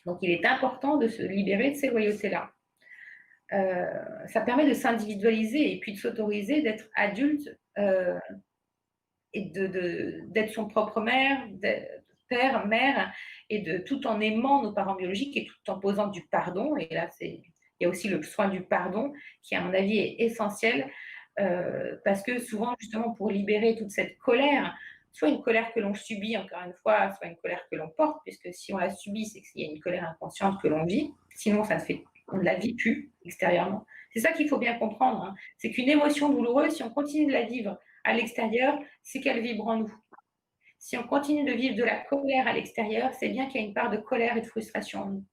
Donc il est important de se libérer de ces loyautés-là. Ça permet de s'individualiser et puis de s'autoriser d'être adulte et d'être son propre père, mère, et tout en aimant nos parents biologiques et tout en posant du pardon. Et là, il y a aussi le soin du pardon qui, à mon avis, est essentiel parce que souvent, justement, pour libérer toute cette colère, soit une colère que l'on subit, encore une fois, soit une colère que l'on porte, puisque si on la subit, c'est qu'il y a une colère inconsciente que l'on vit. Sinon, on ne la vit plus extérieurement. C'est ça qu'il faut bien comprendre. Hein. C'est qu'une émotion douloureuse, si on continue de la vivre à l'extérieur, c'est qu'elle vibre en nous. Si on continue de vivre de la colère à l'extérieur, c'est bien qu'il y a une part de colère et de frustration en nous.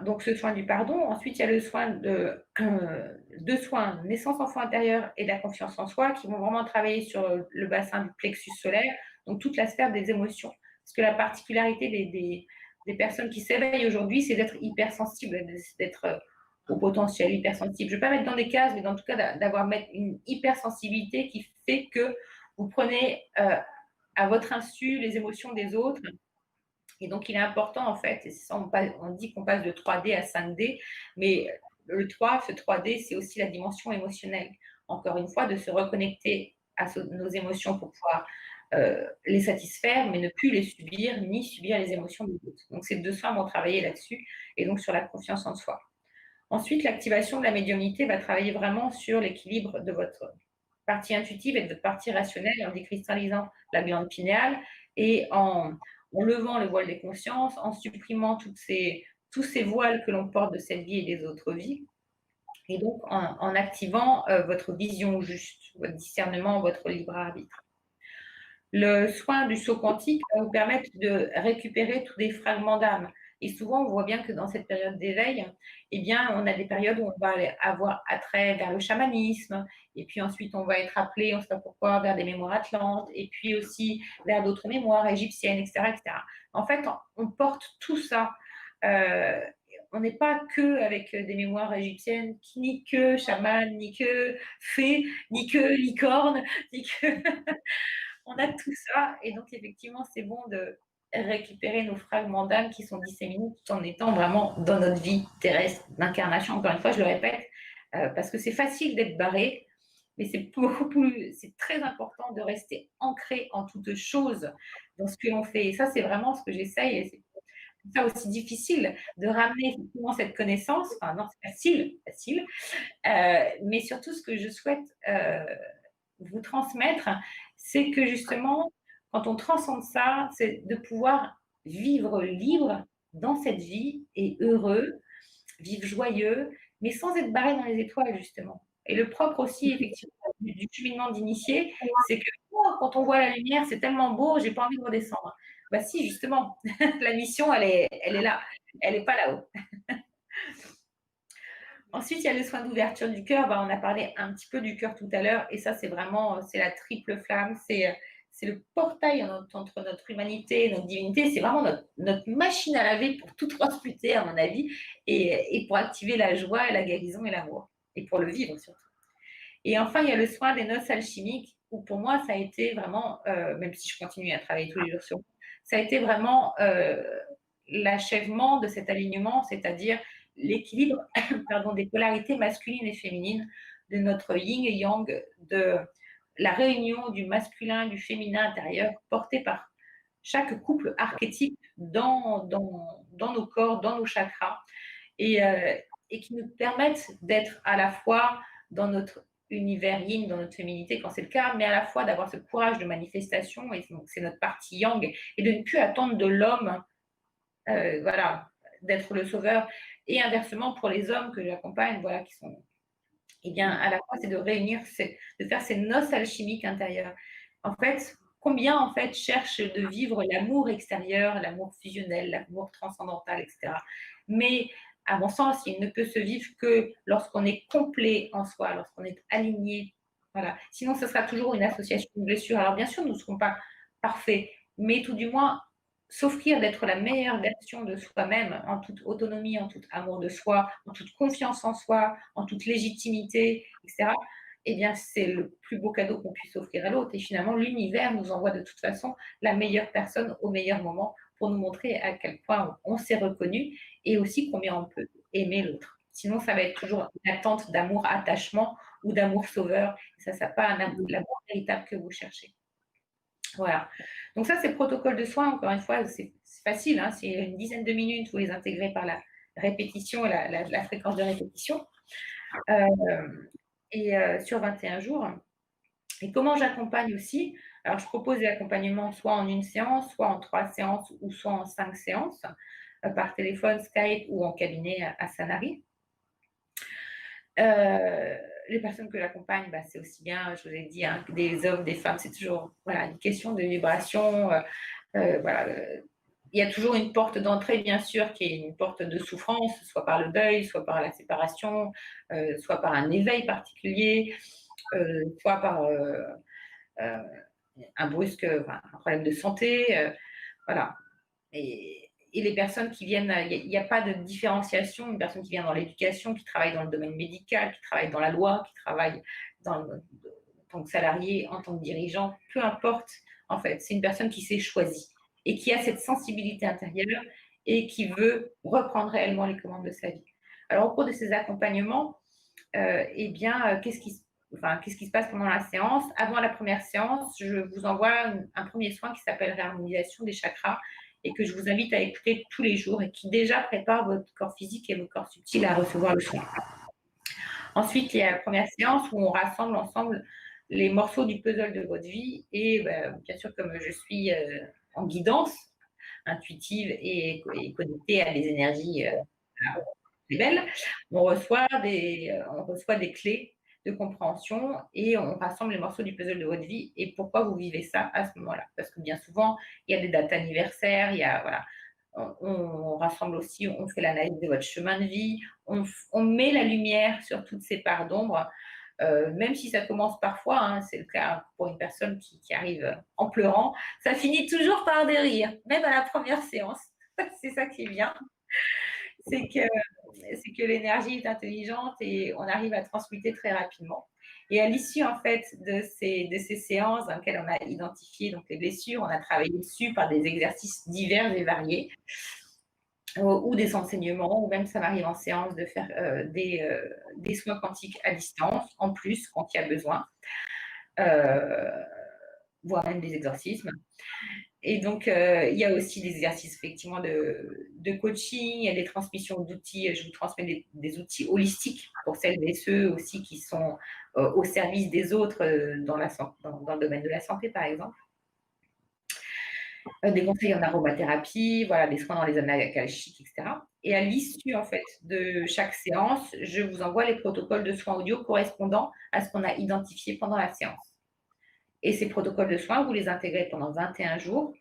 Donc, ce soin du pardon. Ensuite, il y a le soin deux soins, naissance enfant intérieur et de la confiance en soi, qui vont vraiment travailler sur le bassin du plexus solaire, donc toute la sphère des émotions. Parce que la particularité des personnes qui s'éveillent aujourd'hui, c'est d'être hypersensible, d'être au potentiel hypersensible. Je ne vais pas mettre dans des cases, mais en tout cas d'avoir une hypersensibilité qui fait que vous prenez à votre insu les émotions des autres. Et donc, il est important, en fait, et c'est ça, on dit qu'on passe de 3D à 5D, mais ce 3D, c'est aussi la dimension émotionnelle. Encore une fois, de se reconnecter à nos émotions pour pouvoir les satisfaire, mais ne plus les subir, ni subir les émotions des autres. Donc, ces deux soins vont travailler là-dessus, et donc sur la confiance en soi. Ensuite, l'activation de la médiumnité va travailler vraiment sur l'équilibre de votre partie intuitive et de votre partie rationnelle en décristallisant la glande pinéale et en levant le voile des consciences, en supprimant tous ces voiles que l'on porte de cette vie et des autres vies, et donc en activant votre vision juste, votre discernement, votre libre arbitre. Le soin du saut quantique va vous permettre de récupérer tous des fragments d'âme. Et souvent, on voit bien que dans cette période d'éveil, eh bien, on a des périodes où on va avoir attrait vers le chamanisme, et puis ensuite, on va être appelé, on ne sait pas pourquoi, vers des mémoires atlantes, et puis aussi vers d'autres mémoires égyptiennes, etc., etc. En fait, on porte tout ça. On n'est pas que avec des mémoires égyptiennes, ni que chaman, ni que fée, ni que licorne, ni que... On a tout ça, et donc effectivement, c'est bon de récupérer nos fragments d'âme qui sont disséminés tout en étant vraiment dans notre vie terrestre d'incarnation. Encore une fois, je le répète, parce que c'est facile d'être barré, mais c'est très important de rester ancré en toute chose dans ce que l'on fait. Et ça, c'est vraiment ce que j'essaye, et c'est ça aussi difficile de ramener effectivement cette connaissance. Enfin, non, c'est facile, mais surtout ce que je souhaite vous transmettre, c'est que justement, quand on transcende ça, c'est de pouvoir vivre libre dans cette vie et heureux, vivre joyeux, mais sans être barré dans les étoiles, justement. Et le propre aussi, effectivement, du cheminement d'initié, c'est que oh, quand on voit la lumière, c'est tellement beau, j'ai pas envie de redescendre. Bah si, justement, la mission, elle est là, elle n'est pas là-haut. Ensuite, il y a le soin d'ouverture du cœur. On a parlé un petit peu du cœur tout à l'heure, et ça, c'est vraiment, c'est la triple flamme, c'est le portail entre notre humanité et notre divinité. C'est vraiment notre machine à laver pour tout transmuter, à mon avis, et pour activer la joie, la guérison et l'amour, et pour le vivre surtout. Et enfin, il y a le soin des noces alchimiques, où pour moi, ça a été vraiment, même si je continue à travailler tous les jours sur moi, ça a été vraiment l'achèvement de cet alignement, c'est-à-dire l'équilibre des polarités masculines et féminines, de notre yin et yang, de la réunion du masculin et du féminin intérieur porté par chaque couple archétype dans nos corps, dans nos chakras, et qui nous permettent d'être à la fois dans notre univers yin, dans notre féminité quand c'est le cas, mais à la fois d'avoir ce courage de manifestation, et donc c'est notre partie yang, et de ne plus attendre de l'homme voilà, d'être le sauveur, et inversement pour les hommes que j'accompagne, voilà, qui sont, eh bien, à la fois, c'est de réunir, de faire ces noces alchimiques intérieures. En fait, combien, en fait, cherchent de vivre l'amour extérieur, l'amour fusionnel, l'amour transcendantal, etc. Mais, à mon sens, il ne peut se vivre que lorsqu'on est complet en soi, lorsqu'on est aligné. Voilà. Sinon, ce sera toujours une association de blessures. Alors, bien sûr, nous ne serons pas parfaits, mais tout du moins, s'offrir d'être la meilleure version de soi-même, en toute autonomie, en tout amour de soi, en toute confiance en soi, en toute légitimité, etc. eh bien, c'est le plus beau cadeau qu'on puisse offrir à l'autre. Et finalement, l'univers nous envoie de toute façon la meilleure personne au meilleur moment pour nous montrer à quel point on s'est reconnu et aussi combien on peut aimer l'autre. Sinon, ça va être toujours une attente d'amour, attachement ou d'amour sauveur. Ça, ça pas l'amour véritable que vous cherchez. Voilà. Donc ça, c'est le protocole de soins. Encore une fois, c'est facile, hein, c'est une dizaine de minutes, vous les intégrez par la répétition et la fréquence de répétition. Sur 21 jours. Et comment j'accompagne aussi? Alors, je propose des accompagnements soit en une séance, soit en 3 séances ou soit en 5 séances, par téléphone, Skype ou en cabinet à Sanary. Les personnes que j'accompagne, bah, c'est aussi bien, je vous ai dit, hein, des hommes, des femmes, c'est toujours voilà, une question de vibration. Voilà, il y a toujours une porte d'entrée, bien sûr, qui est une porte de souffrance, soit par le deuil, soit par la séparation, soit par un éveil particulier, soit par un brusque, enfin, un problème de santé. Voilà. Et les personnes qui viennent, il n'y a pas de différenciation. Une personne qui vient dans l'éducation, qui travaille dans le domaine médical, qui travaille dans la loi, qui travaille en tant que salarié, en tant que dirigeant, peu importe, en fait, c'est une personne qui s'est choisie et qui a cette sensibilité intérieure et qui veut reprendre réellement les commandes de sa vie. Alors, au cours de ces accompagnements, eh bien, qu'est-ce qui se passe pendant la séance? Avant la première séance, je vous envoie un premier soin qui s'appelle réharmonisation des chakras et que je vous invite à écouter tous les jours et qui déjà prépare votre corps physique et votre corps subtil à recevoir le soin. Ensuite, il y a la première séance où on rassemble ensemble les morceaux du puzzle de votre vie et bien sûr, comme je suis en guidance intuitive et connectée à des énergies belles, on reçoit des clés de compréhension et on rassemble les morceaux du puzzle de votre vie et pourquoi vous vivez ça à ce moment-là. Parce que bien souvent, il y a des dates anniversaires, il y a, voilà, on rassemble aussi, on fait l'analyse de votre chemin de vie, on met la lumière sur toutes ces parts d'ombre, même si ça commence parfois, hein, c'est le cas pour une personne qui arrive en pleurant, ça finit toujours par des rires, même à la première séance. C'est ça qui est bien, c'est que l'énergie est intelligente et on arrive à transmuter très rapidement. Et à l'issue, en fait, de ces séances dans lesquelles on a identifié donc, les blessures, on a travaillé dessus par des exercices divers et variés, ou des enseignements, ou même ça m'arrive en séance de faire des soins quantiques à distance, en plus, quand il y a besoin, voire même des exorcismes. Et donc, il y a aussi des exercices effectivement de coaching, il y a des transmissions d'outils. Je vous transmets des outils holistiques pour celles et ceux aussi qui sont au service des autres dans le domaine de la santé, par exemple. Des conseils en aromathérapie, voilà, des soins dans les annales akashiques, etc. Et à l'issue, en fait, de chaque séance, je vous envoie les protocoles de soins audio correspondant à ce qu'on a identifié pendant la séance. Et ces protocoles de soins, vous les intégrez pendant 21 jours.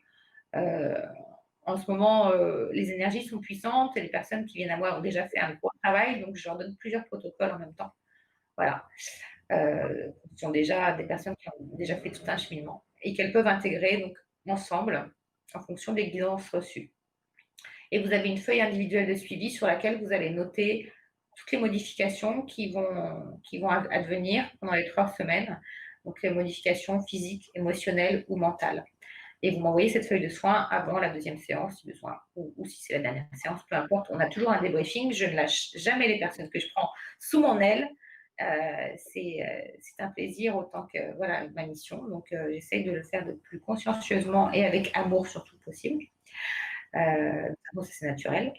En ce moment, les énergies sont puissantes et les personnes qui viennent à moi ont déjà fait un gros travail, donc je leur donne plusieurs protocoles en même temps. Voilà. Ce sont déjà des personnes qui ont déjà fait tout un cheminement et qu'elles peuvent intégrer donc, ensemble en fonction des guidances reçues. Et vous avez une feuille individuelle de suivi sur laquelle vous allez noter toutes les modifications qui vont advenir pendant les 3 semaines, donc les modifications physiques, émotionnelles ou mentales. Et vous m'envoyez cette feuille de soins avant la deuxième séance, si besoin, ou si c'est la dernière séance, peu importe. On a toujours un débriefing. Je ne lâche jamais les personnes que je prends sous mon aile. C'est un plaisir autant que voilà, ma mission. Donc, j'essaye de le faire de plus consciencieusement et avec amour surtout possible. C'est naturel.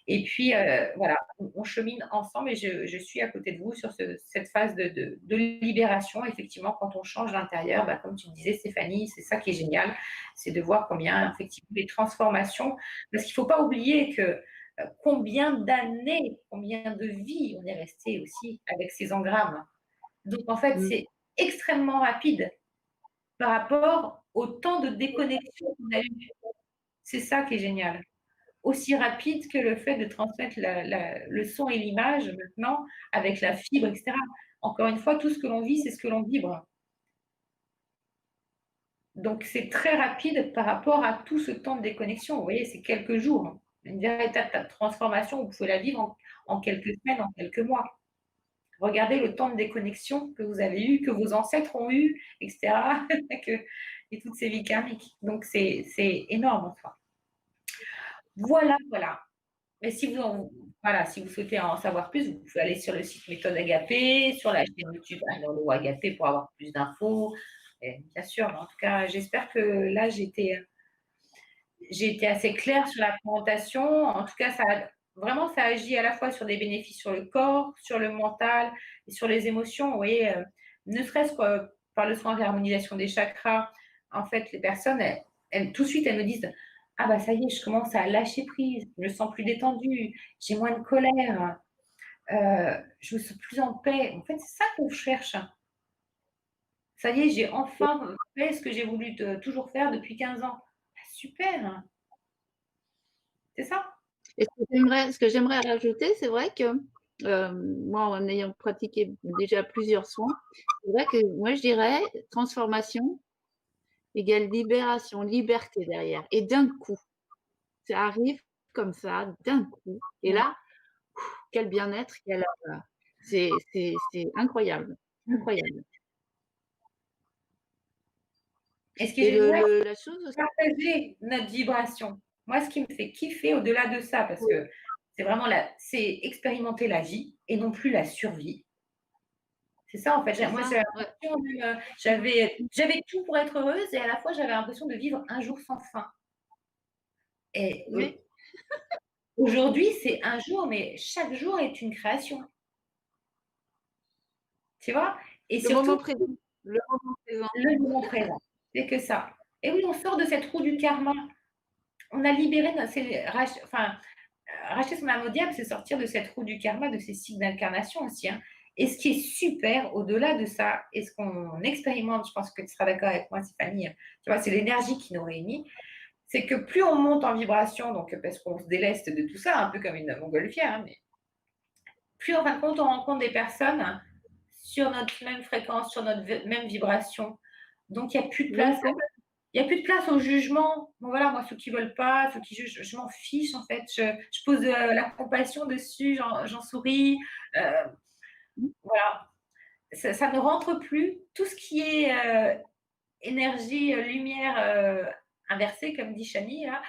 Et puis, voilà, on chemine ensemble et je suis à côté de vous sur cette phase de libération. Effectivement, quand on change l'intérieur, bah, comme tu me disais, Stéphanie, c'est ça qui est génial, c'est de voir combien, effectivement, les transformations, parce qu'il ne faut pas oublier que combien d'années, combien de vies on est resté aussi avec ces engrammes. Donc, en fait, c'est extrêmement rapide par rapport au temps de déconnexion qu'on a eu. C'est ça qui est génial. Aussi rapide que le fait de transmettre le son et l'image maintenant avec la fibre, etc. Encore une fois, tout ce que l'on vit, c'est ce que l'on vibre. Donc, c'est très rapide par rapport à tout ce temps de déconnexion. Vous voyez, c'est quelques jours. Une véritable transformation, vous pouvez la vivre en quelques semaines, en quelques mois. regardez le temps de déconnexion que vous avez eu, que vos ancêtres ont eu, etc. que, et toutes ces vies karmiques. Donc, c'est énorme en soi. Voilà, voilà. Mais si voilà, si vous souhaitez en savoir plus, vous pouvez aller sur le site Méthode Agapé, sur la chaîne YouTube Anolo Agapé pour avoir plus d'infos. Et bien sûr, mais en tout cas, j'espère que là, j'ai été assez claire sur la présentation. En tout cas, vraiment, ça agit à la fois sur des bénéfices sur le corps, sur le mental et sur les émotions. Vous voyez, ne serait-ce que par le soin de l'harmonisation des chakras, en fait, les personnes, tout de suite, elles me disent: ah bah ça y est, je commence à lâcher prise, je me sens plus détendue, j'ai moins de colère, je me sens plus en paix. En fait, c'est ça qu'on cherche. Ça y est, j'ai enfin fait ce que j'ai voulu toujours faire depuis 15 ans. Ah, super, c'est ça. Et ce que j'aimerais rajouter, c'est vrai que moi, en ayant pratiqué déjà plusieurs soins, c'est vrai que moi, je dirais transformation égale libération, liberté derrière. Et d'un coup, ça arrive comme ça, d'un coup. Et Ouais. là, quel bien-être, c'est incroyable, incroyable. Et ce qui Et est génial, la chose c'est aussi, partager notre vibration. Moi, ce qui me fait kiffer au-delà de ça, parce que c'est vraiment c'est expérimenter la vie et non plus la survie. C'est ça, en fait. c'est Moi, ça, j'ai ouais. l'impression, j'avais tout pour être heureuse et à la fois, j'avais l'impression de vivre un jour sans fin. Et Oui, aujourd'hui, c'est un jour, mais chaque jour est une création. Tu vois? Et le surtout, moment présent, le moment présent. le moment présent. C'est que ça. Et oui, on sort de cette roue du karma. On a libéré enfin, racheter son âme au diable, c'est sortir de cette roue du karma, de ces cycles d'incarnation aussi, hein. Et ce qui est super, au-delà de ça, et ce qu'on expérimente, je pense que tu seras d'accord avec moi, Stéphanie, tu vois, c'est l'énergie qui nous réunit, c'est que plus on monte en vibration, donc parce qu'on se déleste de tout ça, un peu comme une montgolfière, hein, mais plus en fin de compte, on rencontre des personnes sur notre même fréquence, sur notre même vibration. Donc, il n'y a plus de place. Oui, Il n'y a plus de place au jugement. Bon, voilà, moi, ceux qui ne veulent pas, ceux qui jugent, je m'en fiche, en fait. Je pose la compassion dessus, j'en souris. Euh, voilà. Ça ne rentre plus. Tout ce qui est énergie, lumière inversée, comme dit Chani, là,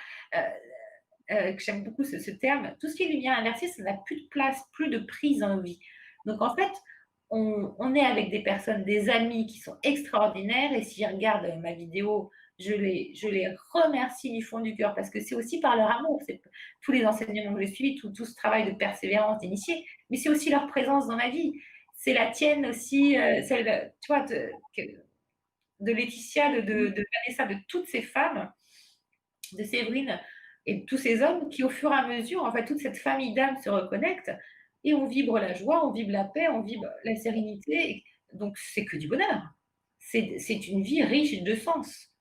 que j'aime beaucoup ce terme, tout ce qui est lumière inversée, ça n'a plus de place, plus de prise dans nos vies. Donc, en fait, on est avec des personnes, des amis qui sont extraordinaires. Et s'ils regardent ma vidéo, je les remercie du fond du cœur parce que c'est aussi par leur amour. C'est tous les enseignements que j'ai suivis, tout ce travail de persévérance, d'initié, mais c'est aussi leur présence dans ma vie. C'est la tienne aussi, celle, tu vois, de Laetitia, de Vanessa, de toutes ces femmes, de Séverine et de tous ces hommes qui, au fur et à mesure, en fait, toute cette famille d'âmes se reconnecte et on vibre la joie, on vibre la paix, on vibre la sérénité. Donc, c'est que du bonheur. C'est une vie riche de sens.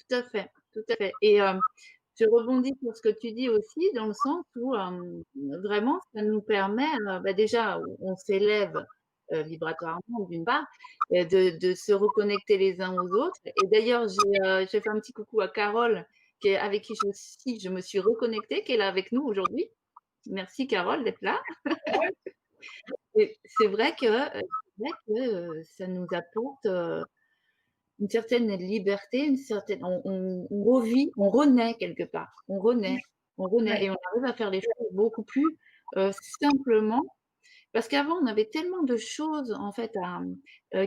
tout à fait, tout à fait. Et je rebondis sur ce que tu dis aussi, dans le sens où vraiment, ça nous permet, bah déjà, on s'élève vibratoirement d'une part, et de se reconnecter les uns aux autres. Et d'ailleurs, j'ai fait un petit coucou à Carole, avec qui je me suis reconnectée, qui est là avec nous aujourd'hui. Merci Carole d'être là. Et c'est vrai que, ça nous apporte une certaine liberté, on revit, on renaît quelque part, on renaît Ouais. et on arrive à faire les choses beaucoup plus simplement. Parce qu'avant, on avait tellement de choses en fait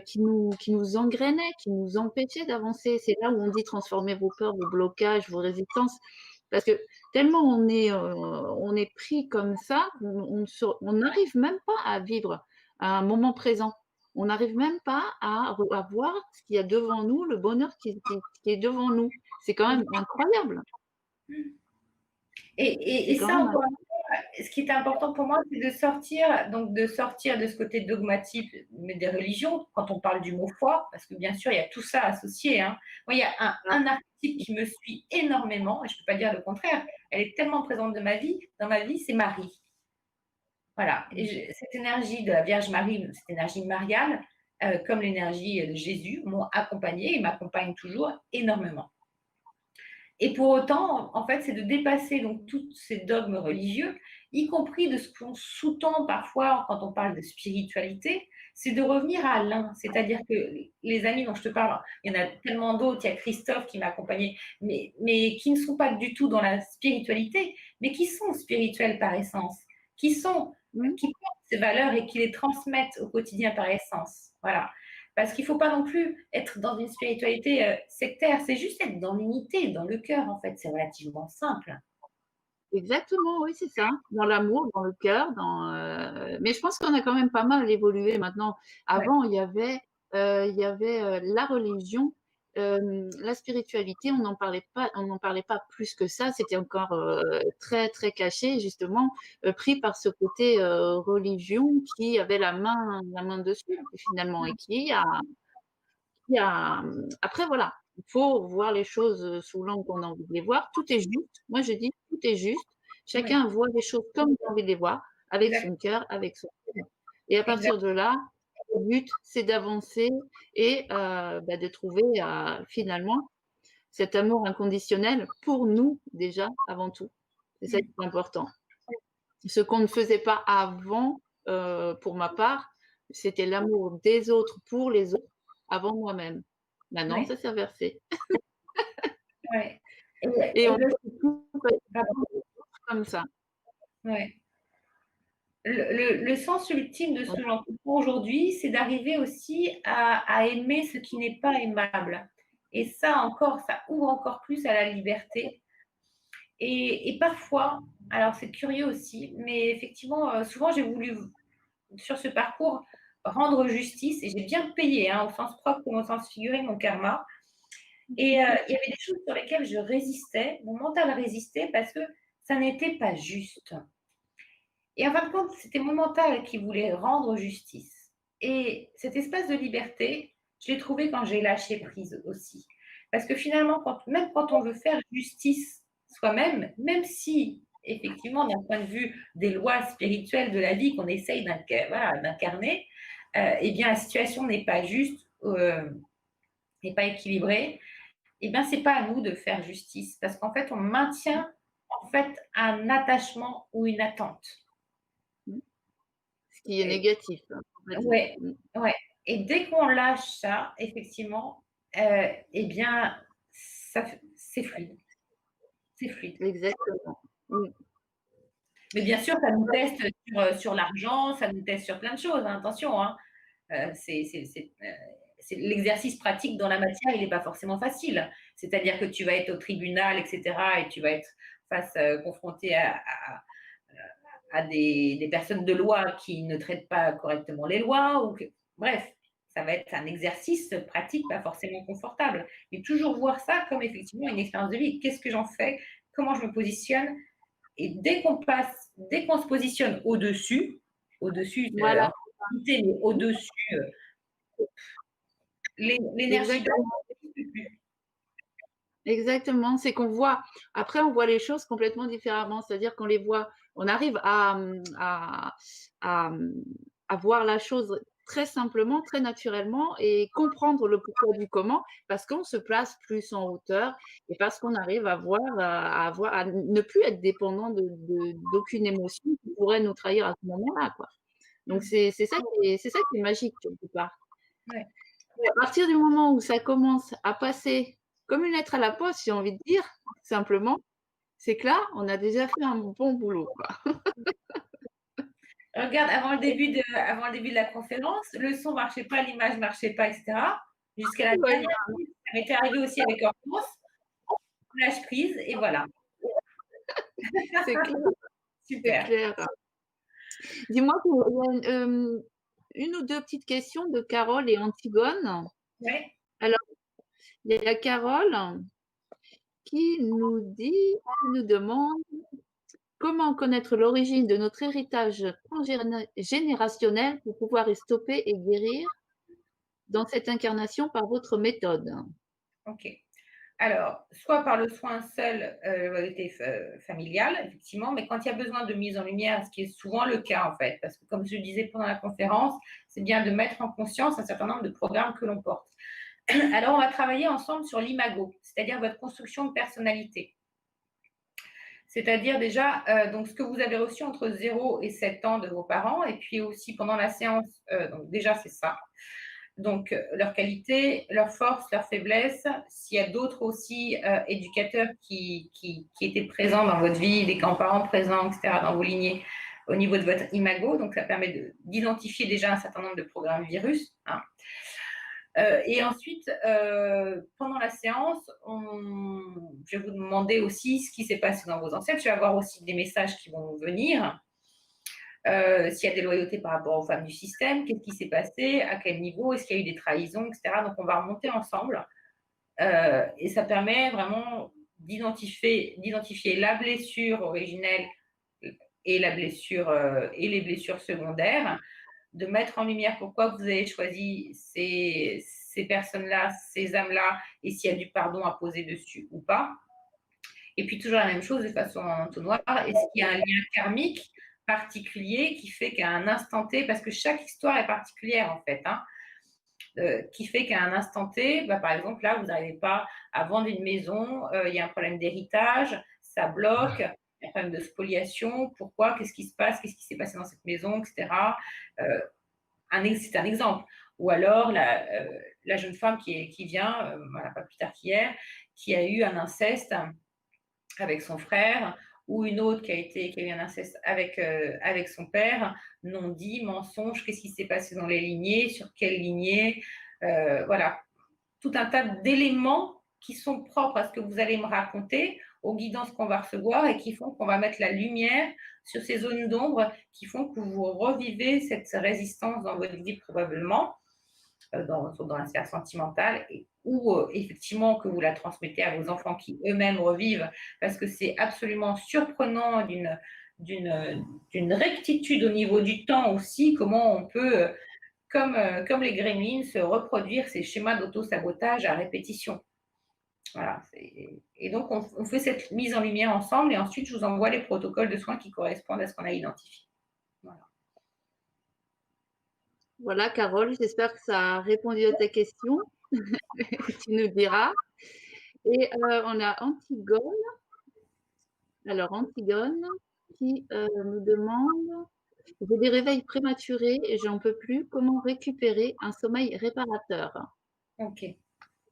qui nous engrainaient, qui nous empêchaient d'avancer. C'est là où on dit transformer vos peurs, vos blocages, vos résistances. Parce que tellement on est pris comme ça, on n'arrive même pas à vivre à un moment présent. On n'arrive même pas à voir ce qu'il y a devant nous, le bonheur qui est devant nous. C'est quand même incroyable. Et C'est quand ça, même encore une fois, ce qui est important pour moi, c'est de sortir de ce côté dogmatique, mais des religions, quand on parle du mot foi, parce que bien sûr, il y a tout ça associé, hein. Moi, il y a un archétype qui me suit énormément, et je ne peux pas dire le contraire, elle est tellement présente dans ma vie, c'est Marie. Voilà. Et cette énergie de la Vierge Marie, cette énergie mariale, comme l'énergie de Jésus, m'ont accompagnée et m'accompagnent toujours énormément. Et pour autant, en fait, c'est de dépasser donc tous ces dogmes religieux y compris de ce qu'on sous-tend parfois quand on parle de spiritualité, c'est de revenir à l'un. C'est-à-dire que les amis dont je te parle, il y en a tellement d'autres, il y a Christophe qui m'a accompagnée, mais qui ne sont pas du tout dans la spiritualité, mais qui sont spirituels par essence, qui sont, Mmh. qui portent ces valeurs et qui les transmettent au quotidien par essence. Voilà. Parce qu'il ne faut pas non plus être dans une spiritualité sectaire, c'est juste être dans l'unité, dans le cœur, en fait. C'est relativement simple. Exactement, oui, c'est ça. Dans l'amour, dans le cœur, mais je pense qu'on a quand même pas mal évolué maintenant. Ouais, Avant, la religion, la spiritualité, on n'en parlait pas plus que ça. C'était encore, très, très caché justement, pris par ce côté, religion qui avait la main dessus finalement et après voilà, il faut voir les choses sous l'angle qu'on a envie de les voir. Tout est juste. Moi, je dis: «Tout est juste». ouais, Chacun voit les choses comme il a envie de les voir, avec exact, son cœur, avec son cœur et à exact, partir de là, le but, c'est d'avancer et de trouver, finalement, cet amour inconditionnel pour nous déjà, avant tout. C'est ça qui mmh, est important. Ce qu'on ne faisait pas avant, pour ma part, c'était l'amour des autres pour les autres avant moi-même. Maintenant, ouais, ça s'est inversé ouais. Et, et et on le, fait tout pardon, comme ça. ouais. Le sens ultime de ce Ouais. que j'en comprends aujourd'hui, c'est d'arriver aussi à aimer ce qui n'est pas aimable. Et ça encore, ça ouvre encore plus à la liberté. Et parfois, alors c'est curieux aussi, mais effectivement, souvent j'ai voulu, sur ce parcours, rendre justice et j'ai bien payé, hein, au sens propre comme au sens figuré, mon karma. Et il y avait des choses sur lesquelles je résistais, mon mental résistait parce que ça n'était pas juste. Et en fin de compte, c'était mon mental qui voulait rendre justice. Et cet espace de liberté, je l'ai trouvé quand j'ai lâché prise aussi. Parce que finalement, même quand on veut faire justice soi-même, même si, effectivement, d'un point de vue des lois spirituelles de la vie qu'on essaye voilà, d'incarner, eh bien, la situation n'est pas juste, n'est pas équilibrée, eh bien, c'est pas à nous de faire justice. Parce qu'en fait, on maintient en fait un attachement ou une attente. Mmh. Ce qui est négatif, complètement. Ouais, Mmh. ouais, et dès qu'on lâche ça, effectivement, et bien, ça f c'est fluide, c'est fluide. Exactement. Mmh. Mais bien sûr, ça nous teste sur l'argent, ça nous teste sur plein de choses, hein, attention, hein. C'est l'exercice pratique dans la matière, il est pas forcément facile. C'est-à-dire que tu vas être au tribunal et cetera et tu vas être confronté à des personnes de loi qui ne traitent pas correctement les lois ou que bref, ça va être un exercice pratique pas forcément confortable. Mais toujours voir ça comme effectivement une expérience de vie. Qu'est-ce que j'en fais? Comment je me positionne? Et dès qu'on se positionne au-dessus, Voilà, mais au-dessus, l'énergie d'âme exactement. n'existe plus. Exactement, c'est qu'on voit après on voit les choses complètement différemment. C'est-à-dire qu'on les voit on arrive à, mmh, à voir la chose très simplement, très naturellement et comprendre le pourquoi du comment, parce qu'on se place plus en hauteur et parce qu'on arrive à ne plus être dépendant d'aucune émotion qui pourrait nous trahir à ce moment-là, quoi. Donc Mmh. c'est ça qui est magique quelque part. Ouais. Et à partir du moment où ça commence à passer comme une lettre à la poste, j'ai envie de dire, simplement, c'est que là, on a déjà fait un bon boulot, quoi. Regarde, avant le début de la conférence, le son marchait pas, l'image marchait pas, et cetera. Jusqu'à la Ouais, dernière minute, ça m'était arrivé aussi avec Hortense, lâche prise et voilà. c'est clair, c'est Super. clair. Dis-moi, il y a une ou 2 petites questions de Carole et Antigone. Ouais. Alors, il y a Carole qui nous demande: «Comment connaître l'origine de notre héritage transgénérationnel pour pouvoir y stopper et guérir dans cette incarnation par votre méthode?» OK. Alors, soit par le soin seul, vérité familiale, effectivement, mais quand il y a besoin de mise en lumière, ce qui est souvent le cas en fait, parce que comme je disais pendant la conférence, c'est bien de mettre en conscience un certain nombre de programmes que l'on porte. Alors, on va travailler ensemble sur l'imago, c'est-à-dire votre construction de personnalité. C'est-à-dire déjà, donc ce que vous avez reçu entre 0 et 7 ans de vos parents et puis aussi pendant la séance, donc déjà c'est ça. Donc leur qualité, leurs forces, leurs faiblesses, s'il y a d'autres aussi, éducateurs qui étaient présents dans votre vie, des grands-parents présents et cetera dans vos lignées au niveau de votre imago, donc ça permet d'identifier déjà un certain nombre de programmes virus, hein. Et ensuite, pendant la séance, je vais vous demander aussi ce qui s'est passé dans vos ancêtres. Je vais avoir aussi des messages qui vont venir. S'il y a des loyautés par rapport aux femmes du système, qu'est-ce qui s'est passé, à quel niveau, est-ce qu'il y a eu des trahisons, etc. Donc, on va remonter ensemble. Et ça permet vraiment d'identifier la blessure originelle et la blessure et les blessures secondaires, de mettre en lumière pourquoi vous avez choisi ces personnes-là, ces âmes-là, et s'il y a du pardon à poser dessus ou pas. Et puis toujours la même chose de façon en entonnoir, est-ce qu'il y a un lien karmique particulier qui fait qu'à un instant T, parce que chaque histoire est particulière en fait, hein, qui fait qu'à un instant T, bah, par exemple là, vous n'arrivez pas à vendre une maison, il y a un problème d'héritage, ça bloque, il y a un problème de spoliation, pourquoi, qu'est-ce qui se passe, qu'est-ce qui s'est passé dans cette maison, etc. Euh, c'est un exemple. Ou alors la jeune femme qui vient, voilà, pas plus tard qu'hier, qui a eu un inceste avec son frère, ou une autre qui a eu un inceste avec son père, non dit, mensonge, qu'est-ce qui s'est passé dans les lignées, sur quelle lignée, voilà. Tout un tas d'éléments qui sont propres à ce que vous allez me raconter, aux guidances qu'on va recevoir et qui font qu'on va mettre la lumière sur ces zones d'ombre qui font que vous revivez cette résistance dans votre vie probablement, dans la sphère sentimentale, ou effectivement que vous la transmettez à vos enfants qui eux-mêmes revivent, parce que c'est absolument surprenant d'une rectitude au niveau du temps aussi, comment on peut, comme les gremlins, se reproduire ces schémas d'auto-sabotage à répétition. Voilà. Et donc, on fait cette mise en lumière ensemble et ensuite, je vous envoie les protocoles de soins qui correspondent à ce qu'on a identifié. Voilà. Voilà, Carole, j'espère que ça a répondu à ta question. Tu nous diras. Et on a Antigone. Alors, Antigone qui nous demande: j'ai des réveils prématurés et j'en peux plus. Comment récupérer un sommeil réparateur? Ok.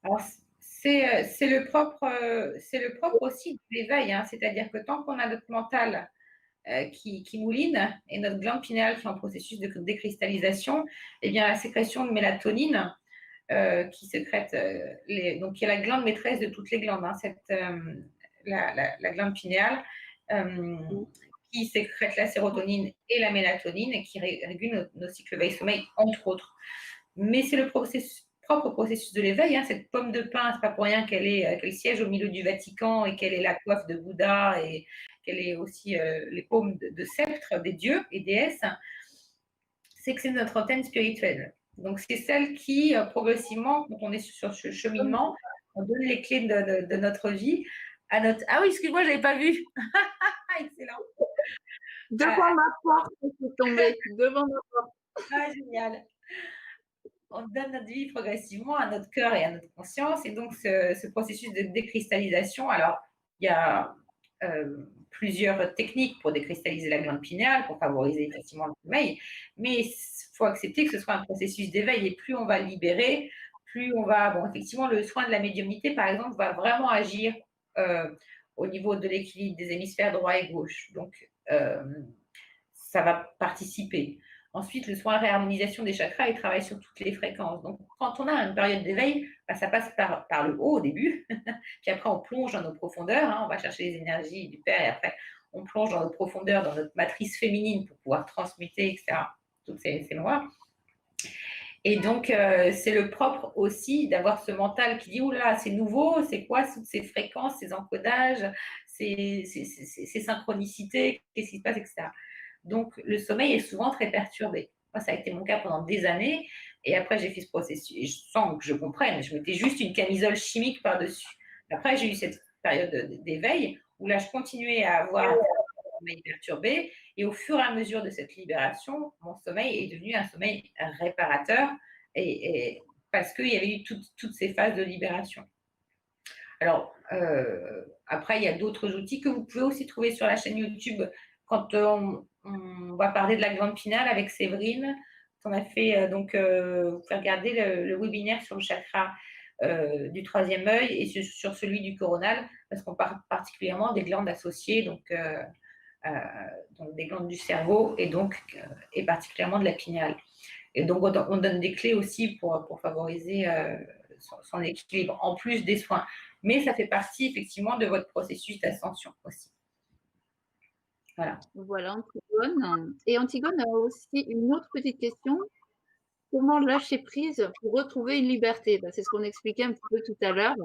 Alors, c'est le propre aussi de l'éveil, hein. C'est-à-dire que tant qu'on a notre mental qui mouline et notre glande pinéale qui est en processus de décristallisation, eh bien, la sécrétion de mélatonine qui sécrète, donc qui est la glande maîtresse de toutes les glandes, hein, la glande pinéale, euh, qui sécrète la sérotonine et la mélatonine et qui régule nos cycles veille-sommeil, entre autres. Mais c'est le propre processus de l'éveil, hein, cette pomme de pin, c'est pas pour rien qu'elle siège au milieu du Vatican et qu'elle est la coiffe de Bouddha et qu'elle est aussi les paumes de sceptre des dieux et déesses, c'est que c'est notre antenne spirituelle. Donc c'est celle qui, progressivement, quand on est sur ce cheminement, on donne les clés de notre vie à notre... Ah oui, excuse-moi, je n'avais pas vu. Excellent. Devant ma porte, c'est tombé. Devant ma porte. Ah, génial. On donne notre vie progressivement à notre cœur et à notre conscience. Et donc, ce processus de décristallisation, alors, il y a plusieurs techniques pour décristalliser la glande pinéale, pour favoriser effectivement le sommeil, mais il faut accepter que ce soit un processus d'éveil. Et plus on va libérer, plus on va... Bon, effectivement, le soin de la médiumnité, par exemple, va vraiment agir au niveau de l'équilibre des hémisphères droit et gauche. Donc, ça va participer. Ensuite, le soin réharmonisation des chakras, il travaille sur toutes les fréquences. Donc, quand on a une période d'éveil, bah, ça passe par le haut au début, puis après, on plonge dans nos profondeurs, hein, on va chercher les énergies du Père, et après, on plonge dans nos profondeurs, dans notre matrice féminine pour pouvoir transmuter, etc., toutes ces lois. Et donc, c'est le propre aussi d'avoir ce mental qui dit, oula, c'est nouveau, c'est quoi toutes ces fréquences, ces encodages, ces synchronicités, qu'est-ce qui se passe, etc. Donc, le sommeil est souvent très perturbé. Moi, ça a été mon cas pendant des années. Et après, j'ai fait ce processus. Et sans que je comprenne, je mettais juste une camisole chimique par-dessus. Après, j'ai eu cette période d'éveil où là, je continuais à avoir un sommeil perturbé. Et au fur et à mesure de cette libération, mon sommeil est devenu un sommeil réparateur parce qu'il y avait eu toutes ces phases de libération. Alors, après, il y a d'autres outils que vous pouvez aussi trouver sur la chaîne YouTube. Quand on va parler de la glande pinale avec Séverine, on a fait, vous pouvez regarder le webinaire sur le chakra du troisième œil et sur celui du coronal, parce qu'on parle particulièrement des glandes associées, euh, donc des glandes du cerveau et particulièrement de la pinale. Et donc, on donne des clés aussi pour favoriser son équilibre, en plus des soins. Mais ça fait partie effectivement de votre processus d'ascension aussi. Voilà. Voilà, Antigone. Et Antigone a aussi une autre petite question. Comment lâcher prise pour retrouver une liberté? C'est ce qu'on expliquait un petit peu tout à l'heure.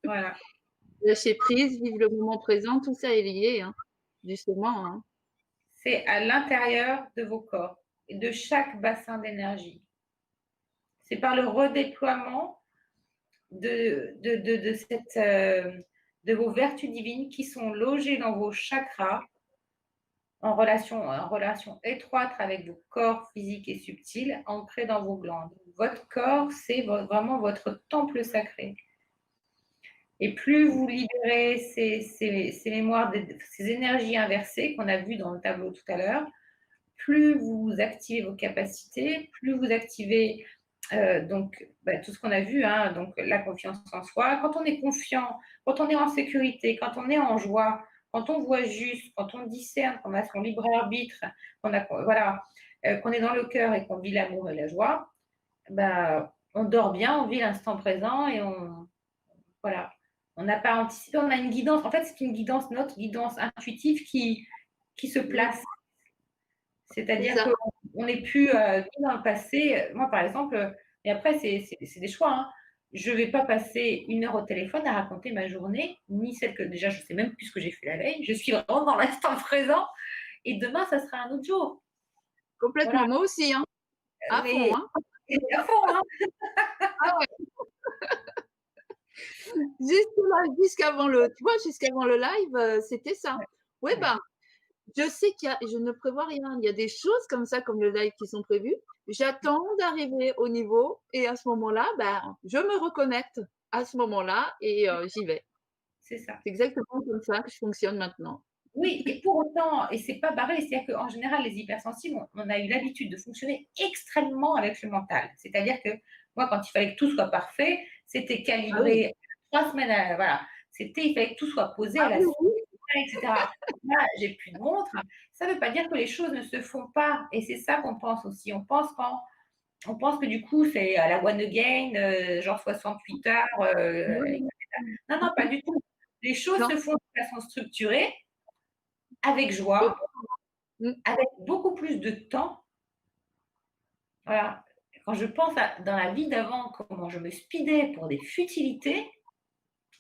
Voilà. Lâcher prise, vivre le moment présent, tout ça est lié, justement. C'est à l'intérieur de vos corps et de chaque bassin d'énergie. C'est par le redéploiement de vos vertus divines qui sont logées dans vos chakras en relation étroite avec vos corps physiques et subtils, ancrés dans vos glandes. Votre corps, c'est vraiment votre temple sacré. Et plus vous libérez ces mémoires, ces énergies inversées qu'on a vues dans le tableau tout à l'heure, plus vous activez vos capacités, plus vous activez tout ce qu'on a vu, donc la confiance en soi. Quand on est confiant, quand on est en sécurité, quand on est en joie, quand on voit juste, quand on discerne, qu'on a son libre arbitre, qu'on est dans le cœur et qu'on vit l'amour et la joie, on dort bien, on vit l'instant présent et on n'a pas anticipé, on a une guidance. En fait, c'est une guidance, notre guidance intuitive qui se place. C'est-à-dire qu'on n'est plus ni dans le passé. Moi, par exemple, et après, c'est des choix. Je ne vais pas passer 1 heure au téléphone à raconter ma journée, ni celle que déjà je ne sais même plus ce que j'ai fait la veille. Je suis vraiment dans l'instant présent. Et demain, ça sera un autre jour. Complètement, moi aussi, à fond. À fond, Ah ouais. Jusqu'avant le live, c'était ça. Oui, je sais je ne prévois rien. Il y a des choses comme ça, comme le live qui sont prévues. J'attends d'arriver au niveau et à ce moment-là, je me reconnecte à ce moment-là et j'y vais. C'est ça. C'est exactement comme ça que je fonctionne maintenant. Oui, et pour autant, et c'est pas barré, c'est-à-dire qu'en général, les hypersensibles, on a eu l'habitude de fonctionner extrêmement avec le mental. C'est-à-dire que moi, quand il fallait que tout soit parfait, c'était calibré 3 semaines, voilà. Il fallait que tout soit posé à la semaine, etc. Là, j'ai plus de montre. Ça ne veut pas dire que les choses ne se font pas. Et c'est ça qu'on pense aussi. On pense que du coup, c'est à la one again, genre 68 heures. Non, non, pas du tout. Les choses se font de façon structurée, avec joie, avec beaucoup plus de temps. Voilà. Quand je pense dans la vie d'avant, comment je me speedais pour des futilités.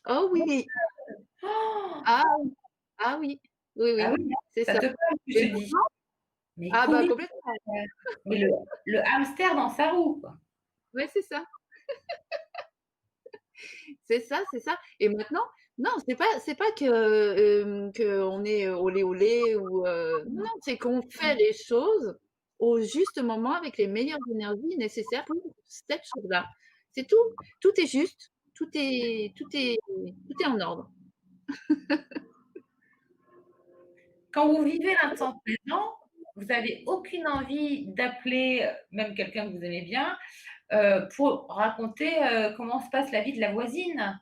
Oh oui. Oh ah oui. Oui, ah oui, c'est ça ça. te parle, tu te dis. Mais Complètement. Mais le hamster dans sa roue, quoi. Oui, c'est ça. C'est ça, c'est ça. Et maintenant, non, c'est pas que on est olé olé ou non, c'est qu'on fait les choses au juste moment avec les meilleures énergies nécessaires pour cette chose-là. C'est tout. Tout est juste. Tout est en ordre. Quand vous vivez l'instant présent, vous n'avez aucune envie d'appeler même quelqu'un que vous aimez bien pour raconter comment se passe la vie de la voisine.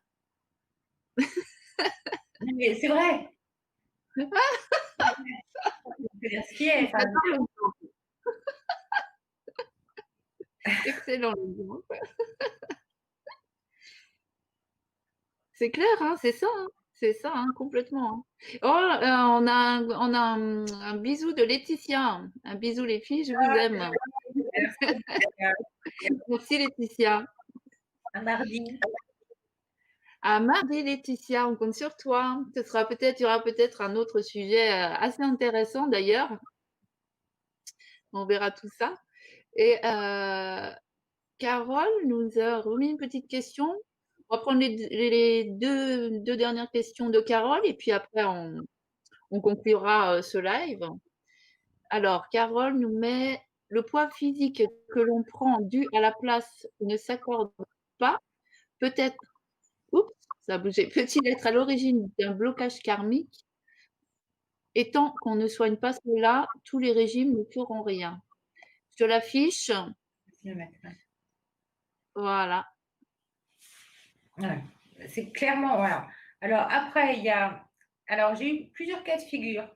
Mais c'est vrai. C'est dire ce qui est. Excellent. C'est clair, c'est ça. C'est ça, complètement. Oh, on a un bisou de Laetitia. Un bisou les filles, je vous aime. Merci Laetitia. Un mardi. À mardi Laetitia, on compte sur toi. Il y aura peut-être un autre sujet assez intéressant d'ailleurs. On verra tout ça. Et Carole nous a remis une petite question. On va prendre les deux dernières questions de Carole et puis après on conclura ce live. Alors, Carole nous met le poids physique que l'on prend dû à la place qui ne s'accorde pas, peut être Oups, ça a bougé. Peut-il être à l'origine d'un blocage karmique? Et tant qu'on ne soigne pas cela, tous les régimes ne feront rien. Sur la fiche, Je vais le mettre, ouais. voilà. Ouais. C'est clairement, voilà. Alors après, il y a, alors j'ai eu plusieurs cas de figure,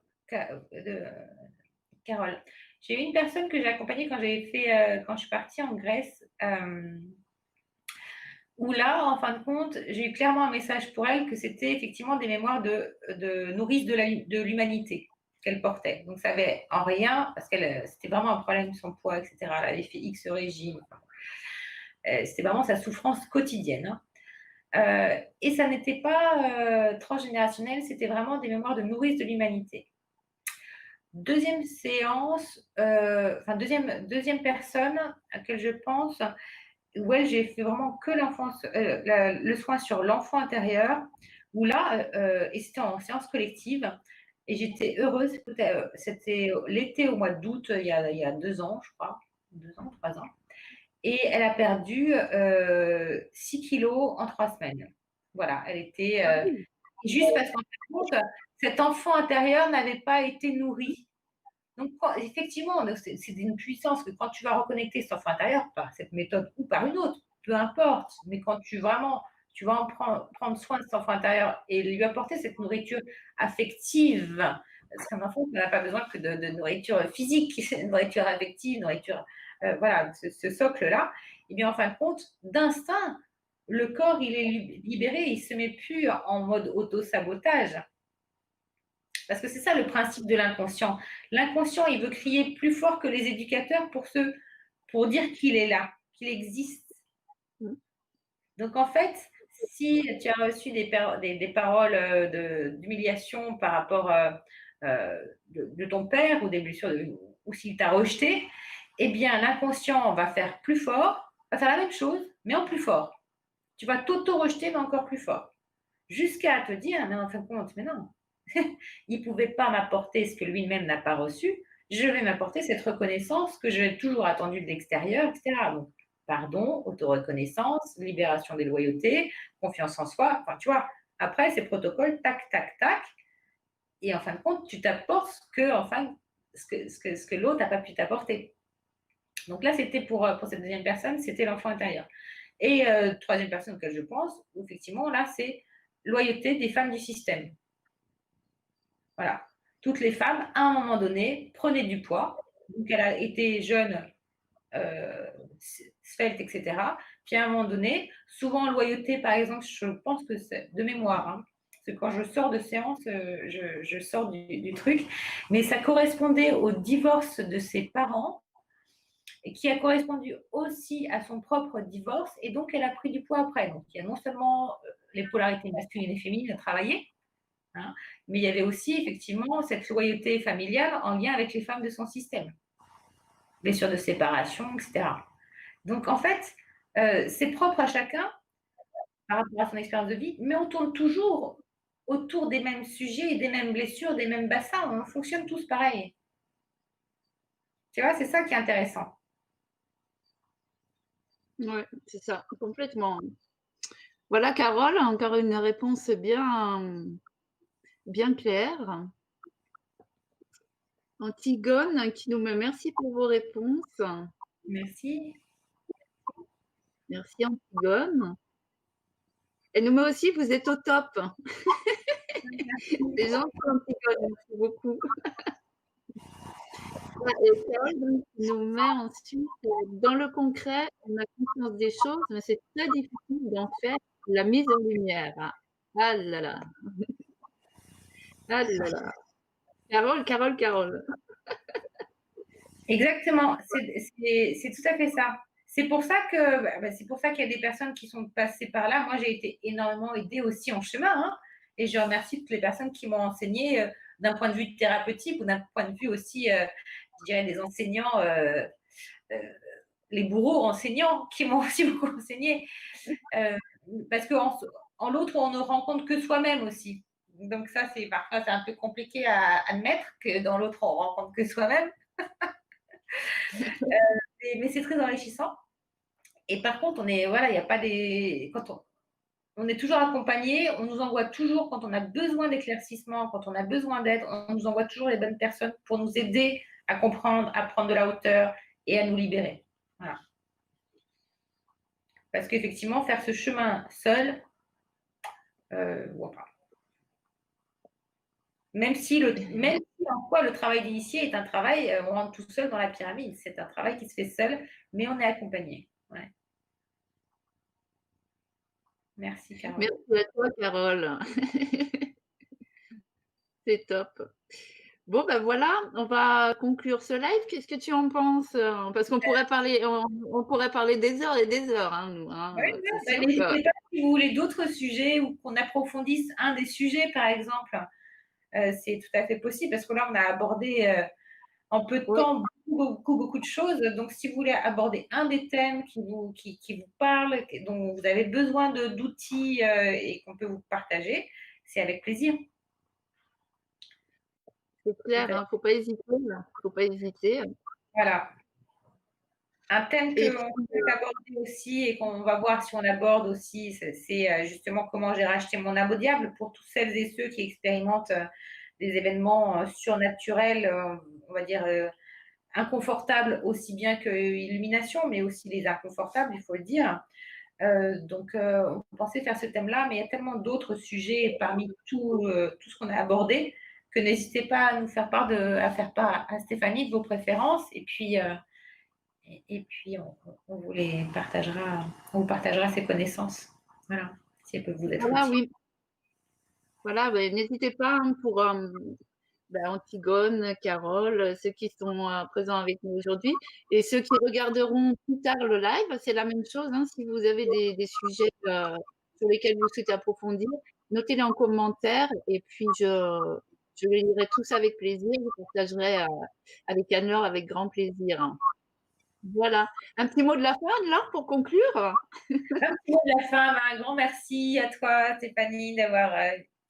Carole. J'ai eu une personne que j'ai accompagnée quand quand je suis partie en Grèce, où là, en fin de compte, j'ai eu clairement un message pour elle que c'était effectivement des mémoires de nourrice de l'humanité qu'elle portait. Donc ça avait en rien, parce qu'elle, c'était vraiment un problème, son poids, etc. Elle avait fait X régime. C'était vraiment sa souffrance quotidienne, hein. Et ça n'était pas transgénérationnel, c'était vraiment des mémoires de nourrice de l'humanité. Deuxième séance, enfin deuxième personne à laquelle je pense, où elle, j'ai fait vraiment que l'enfance, le soin sur l'enfant intérieur, où là, et c'était en séance collective, et j'étais heureuse. C'était l'été au mois d'août, il y a 2 ans, je crois, 2 ans, 3 ans. Et elle a perdu 6 kilos en 3 semaines. Voilà, elle était Ah oui, juste parce qu'en fait, cet enfant intérieur n'avait pas été nourri. Donc, effectivement, c'est d'une puissance que quand tu vas reconnecter cet enfant intérieur par cette méthode ou par une autre, peu importe, mais quand tu vas en prendre soin de cet enfant intérieur et lui apporter cette nourriture affective, parce qu'un enfant n'a pas besoin que de nourriture physique, c'est une nourriture affective, nourriture, voilà, ce socle-là, et bien en fin de compte, d'instinct, le corps, il est libéré, il ne se met plus en mode auto-sabotage. Parce que c'est ça le principe de l'inconscient. L'inconscient, il veut crier plus fort que les éducateurs pour dire qu'il est là, qu'il existe. mmh, Donc en fait, si tu as reçu des paroles d'humiliation par rapport de ton père ou des blessures, ou s'il t'a rejeté, eh bien l'inconscient va faire plus fort, va faire la même chose, mais en plus fort. Tu vas t'auto-rejeter, mais encore plus fort. Jusqu'à te dire, mais en fin de compte, mais non, il ne pouvait pas m'apporter ce que lui-même n'a pas reçu, je vais m'apporter cette reconnaissance que j'ai toujours attendue de l'extérieur, etc. Donc, pardon, auto-reconnaissance, libération des loyautés, confiance en soi, enfin, tu vois, après, ces protocoles, tac, tac, tac, et en fin de compte, tu t'apportes ce que l'autre n'a pas pu t'apporter. Donc là, c'était pour cette deuxième personne, c'était l'enfant intérieur. Et troisième personne auquel je pense, où effectivement, là, c'est loyauté des femmes du système. Voilà. Toutes les femmes, à un moment donné, prenaient du poids. Donc, elle a été jeune, euh, svelte, etc. Puis, à un moment donné, souvent, loyauté, par exemple, je pense que c'est de mémoire, hein, parce que quand je sors de séance, je sors du truc, mais ça correspondait au divorce de ses parents et qui a correspondu aussi à son propre divorce. Et donc, elle a pris du poids après. Donc, il y a non seulement les polarités masculines et féminines à travailler, hein, mais il y avait aussi effectivement cette loyauté familiale en lien avec les femmes de son système, blessures de séparation, etc. Donc en fait, c'est propre à chacun par rapport à son expérience de vie, mais on tourne toujours autour des mêmes sujets, des mêmes blessures, des mêmes bassins. On fonctionne tous pareil. Tu vois, c'est ça qui est intéressant. ouais, c'est ça, complètement. Voilà, Carole, encore une réponse bien claire. Antigone qui nous met merci pour vos réponses. Merci. Merci Antigone. Elle nous met aussi, vous êtes au top. Les gens sont Antigone, merci beaucoup. Et Carole donc, nous met ensuite, dans le concret, on a conscience des choses, mais c'est très difficile d'en faire la mise en lumière. Ah là là, ah là là. Carole, Carole, Carole. Exactement, c'est tout à fait ça. C'est pour ça que c'est pour ça qu'il y a des personnes qui sont passées par là. Moi, j'ai été énormément aidée aussi en chemin, hein, et je remercie toutes les personnes qui m'ont enseigné d'un point de vue thérapeutique ou d'un point de vue aussi, je dirais, des enseignants, euh, les bourreaux enseignants qui m'ont aussi beaucoup enseigné. Euh, Parce qu'en l'autre, on ne rencontre que soi-même aussi. Donc ça, parfois, c'est un peu compliqué à admettre que dans l'autre, on rencontre que soi-même. Mais c'est très enrichissant. Et par contre, voilà, il n'y a pas des. On est toujours accompagné, on nous envoie toujours quand on a besoin d'éclaircissement, quand on a besoin d'aide, on nous envoie toujours les bonnes personnes pour nous aider à comprendre, à prendre de la hauteur et à nous libérer. Voilà. Parce qu'effectivement, faire ce chemin seul, voilà. Même si en quoi le travail d'initié est un travail, on rentre tout seul dans la pyramide. C'est un travail qui se fait seul, mais on est accompagné. Ouais. Merci, Carole. Merci à toi, Carole. C'est top. Bon, ben voilà, on va conclure ce live. Qu'est-ce que tu en penses? Parce qu'on pourrait parler, on pourrait parler des heures et des heures, hein, nous, hein. Ouais, C'est bah, sûr que. n'hésitez pas si vous voulez d'autres sujets ou qu'on approfondisse un des sujets, par exemple. C'est tout à fait possible parce que là, on a abordé en peu de Oui, temps beaucoup de choses. Donc, si vous voulez aborder un des thèmes qui vous parle, dont vous avez besoin d'outils et qu'on peut vous partager, c'est avec plaisir. c'est clair, hein, faut pas hésiter, là. Faut pas hésiter. Voilà. Un thème Et qu'on puis, peut aborder aussi et qu'on va voir si on aborde aussi, c'est justement comment j'ai racheté mon âme au diable pour tous celles et ceux qui expérimentent des événements surnaturels, on va dire inconfortables aussi bien que illumination, mais aussi les inconfortables, il faut le dire. Donc, on pensait faire ce thème-là, mais il y a tellement d'autres sujets parmi tout ce qu'on a abordé que n'hésitez pas à nous faire part à faire part à Stéphanie de vos préférences et puis on vous les partagera, on vous partagera ses connaissances. Voilà, si elles peuvent vous être voilà, utiles. oui. Voilà, ben, n'hésitez pas, hein, pour ben, Antigone, Carole, ceux qui sont présents avec nous aujourd'hui et ceux qui regarderont plus tard le live, c'est la même chose, hein. Si vous avez des sujets sur lesquels vous souhaitez approfondir, notez-les en commentaire et puis je les lirai tous avec plaisir. Je partagerai avec Anne-Laure avec grand plaisir, hein. Voilà. Un petit mot de la fin, Anne-Laure, pour conclure? Un petit mot de la fin, un grand merci à toi, Stéphanie, d'avoir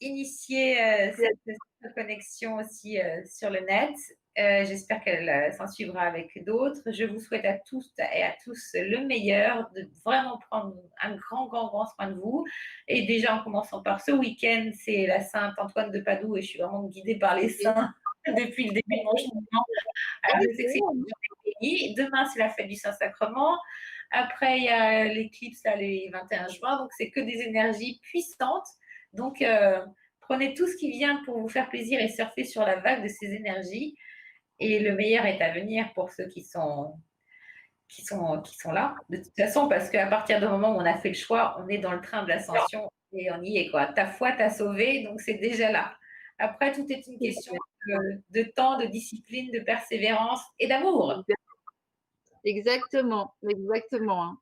initié cette connexion aussi sur le net. J'espère qu'elle s'en suivra avec d'autres. Je vous souhaite à tous et à tous le meilleur, de vraiment prendre un grand soin de vous. Et déjà, en commençant par ce week-end, c'est la Sainte Antoine de Padoue et je suis vraiment guidée par les saints depuis le début de mon cheminement. Alors, je sais que c'est une journée bénie. Demain, c'est la fête du Saint-Sacrement. Après, il y a l'éclipse, là, les 21 juin. Donc, c'est que des énergies puissantes. Donc, prenez tout ce qui vient pour vous faire plaisir et surfer sur la vague de ces énergies. Et le meilleur est à venir pour ceux qui sont là. De toute façon, parce qu'à partir du moment où on a fait le choix, on est dans le train de l'ascension et on y est, quoi. Ta foi t'a sauvé, donc c'est déjà là. Après, tout est une question de temps, de discipline, de persévérance et d'amour. Exactement, exactement, hein.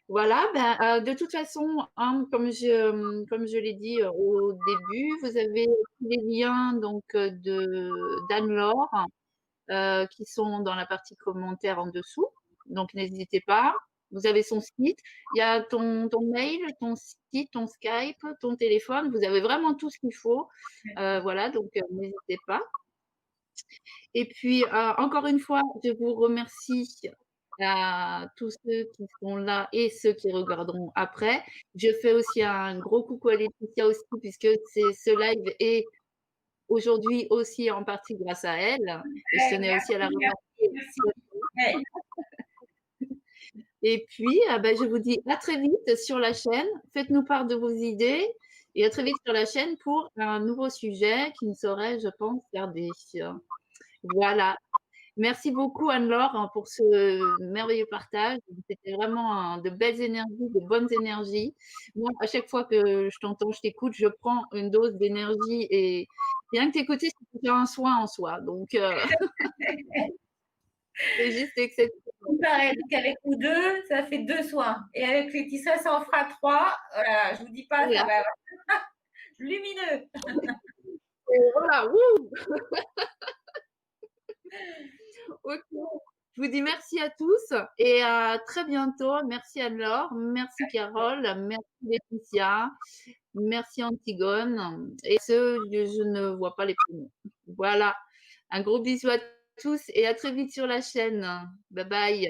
Voilà, ben, de toute façon, hein, comme je l'ai dit au début, vous avez tous les liens donc d'Anne-Laure qui sont dans la partie commentaires en dessous. Donc n'hésitez pas. Vous avez son site, il y a ton mail, ton site, ton Skype, ton téléphone. Vous avez vraiment tout ce qu'il faut. Voilà, donc n'hésitez pas. Et puis, encore une fois, je vous remercie à tous ceux qui sont là et ceux qui regarderont après. Je fais aussi un gros coucou à Laetitia aussi, puisque ce live est aujourd'hui aussi en partie grâce à elle. Et je tenais aussi à la remercier. Merci. Et puis, ben, je vous dis à très vite sur la chaîne. Faites-nous part de vos idées et à très vite sur la chaîne pour un nouveau sujet qui ne saurait, je pense, tarder. Voilà. Merci beaucoup Anne-Laure hein, pour ce merveilleux partage. C'était vraiment de belles énergies, de bonnes énergies. Moi, à chaque fois que je t'entends, je t'écoute, je prends une dose d'énergie et rien que t'écouter, c'est faire un soin en soi. Donc, c'est juste exceptionnel. Pareil, donc avec nous deux, ça fait 2 soins. Et avec Laetitia, ça en fera 3. Voilà, je vous dis pas, ça Voilà. va lumineux. Et voilà. Wouh. Ok. Je vous dis merci à tous et à très bientôt. Merci Anne-Laure, merci Carole, merci Laetitia, merci Antigone et ceux, je ne vois pas les prénoms. Voilà. Un gros bisou à tous et à très vite sur la chaîne. Bye bye.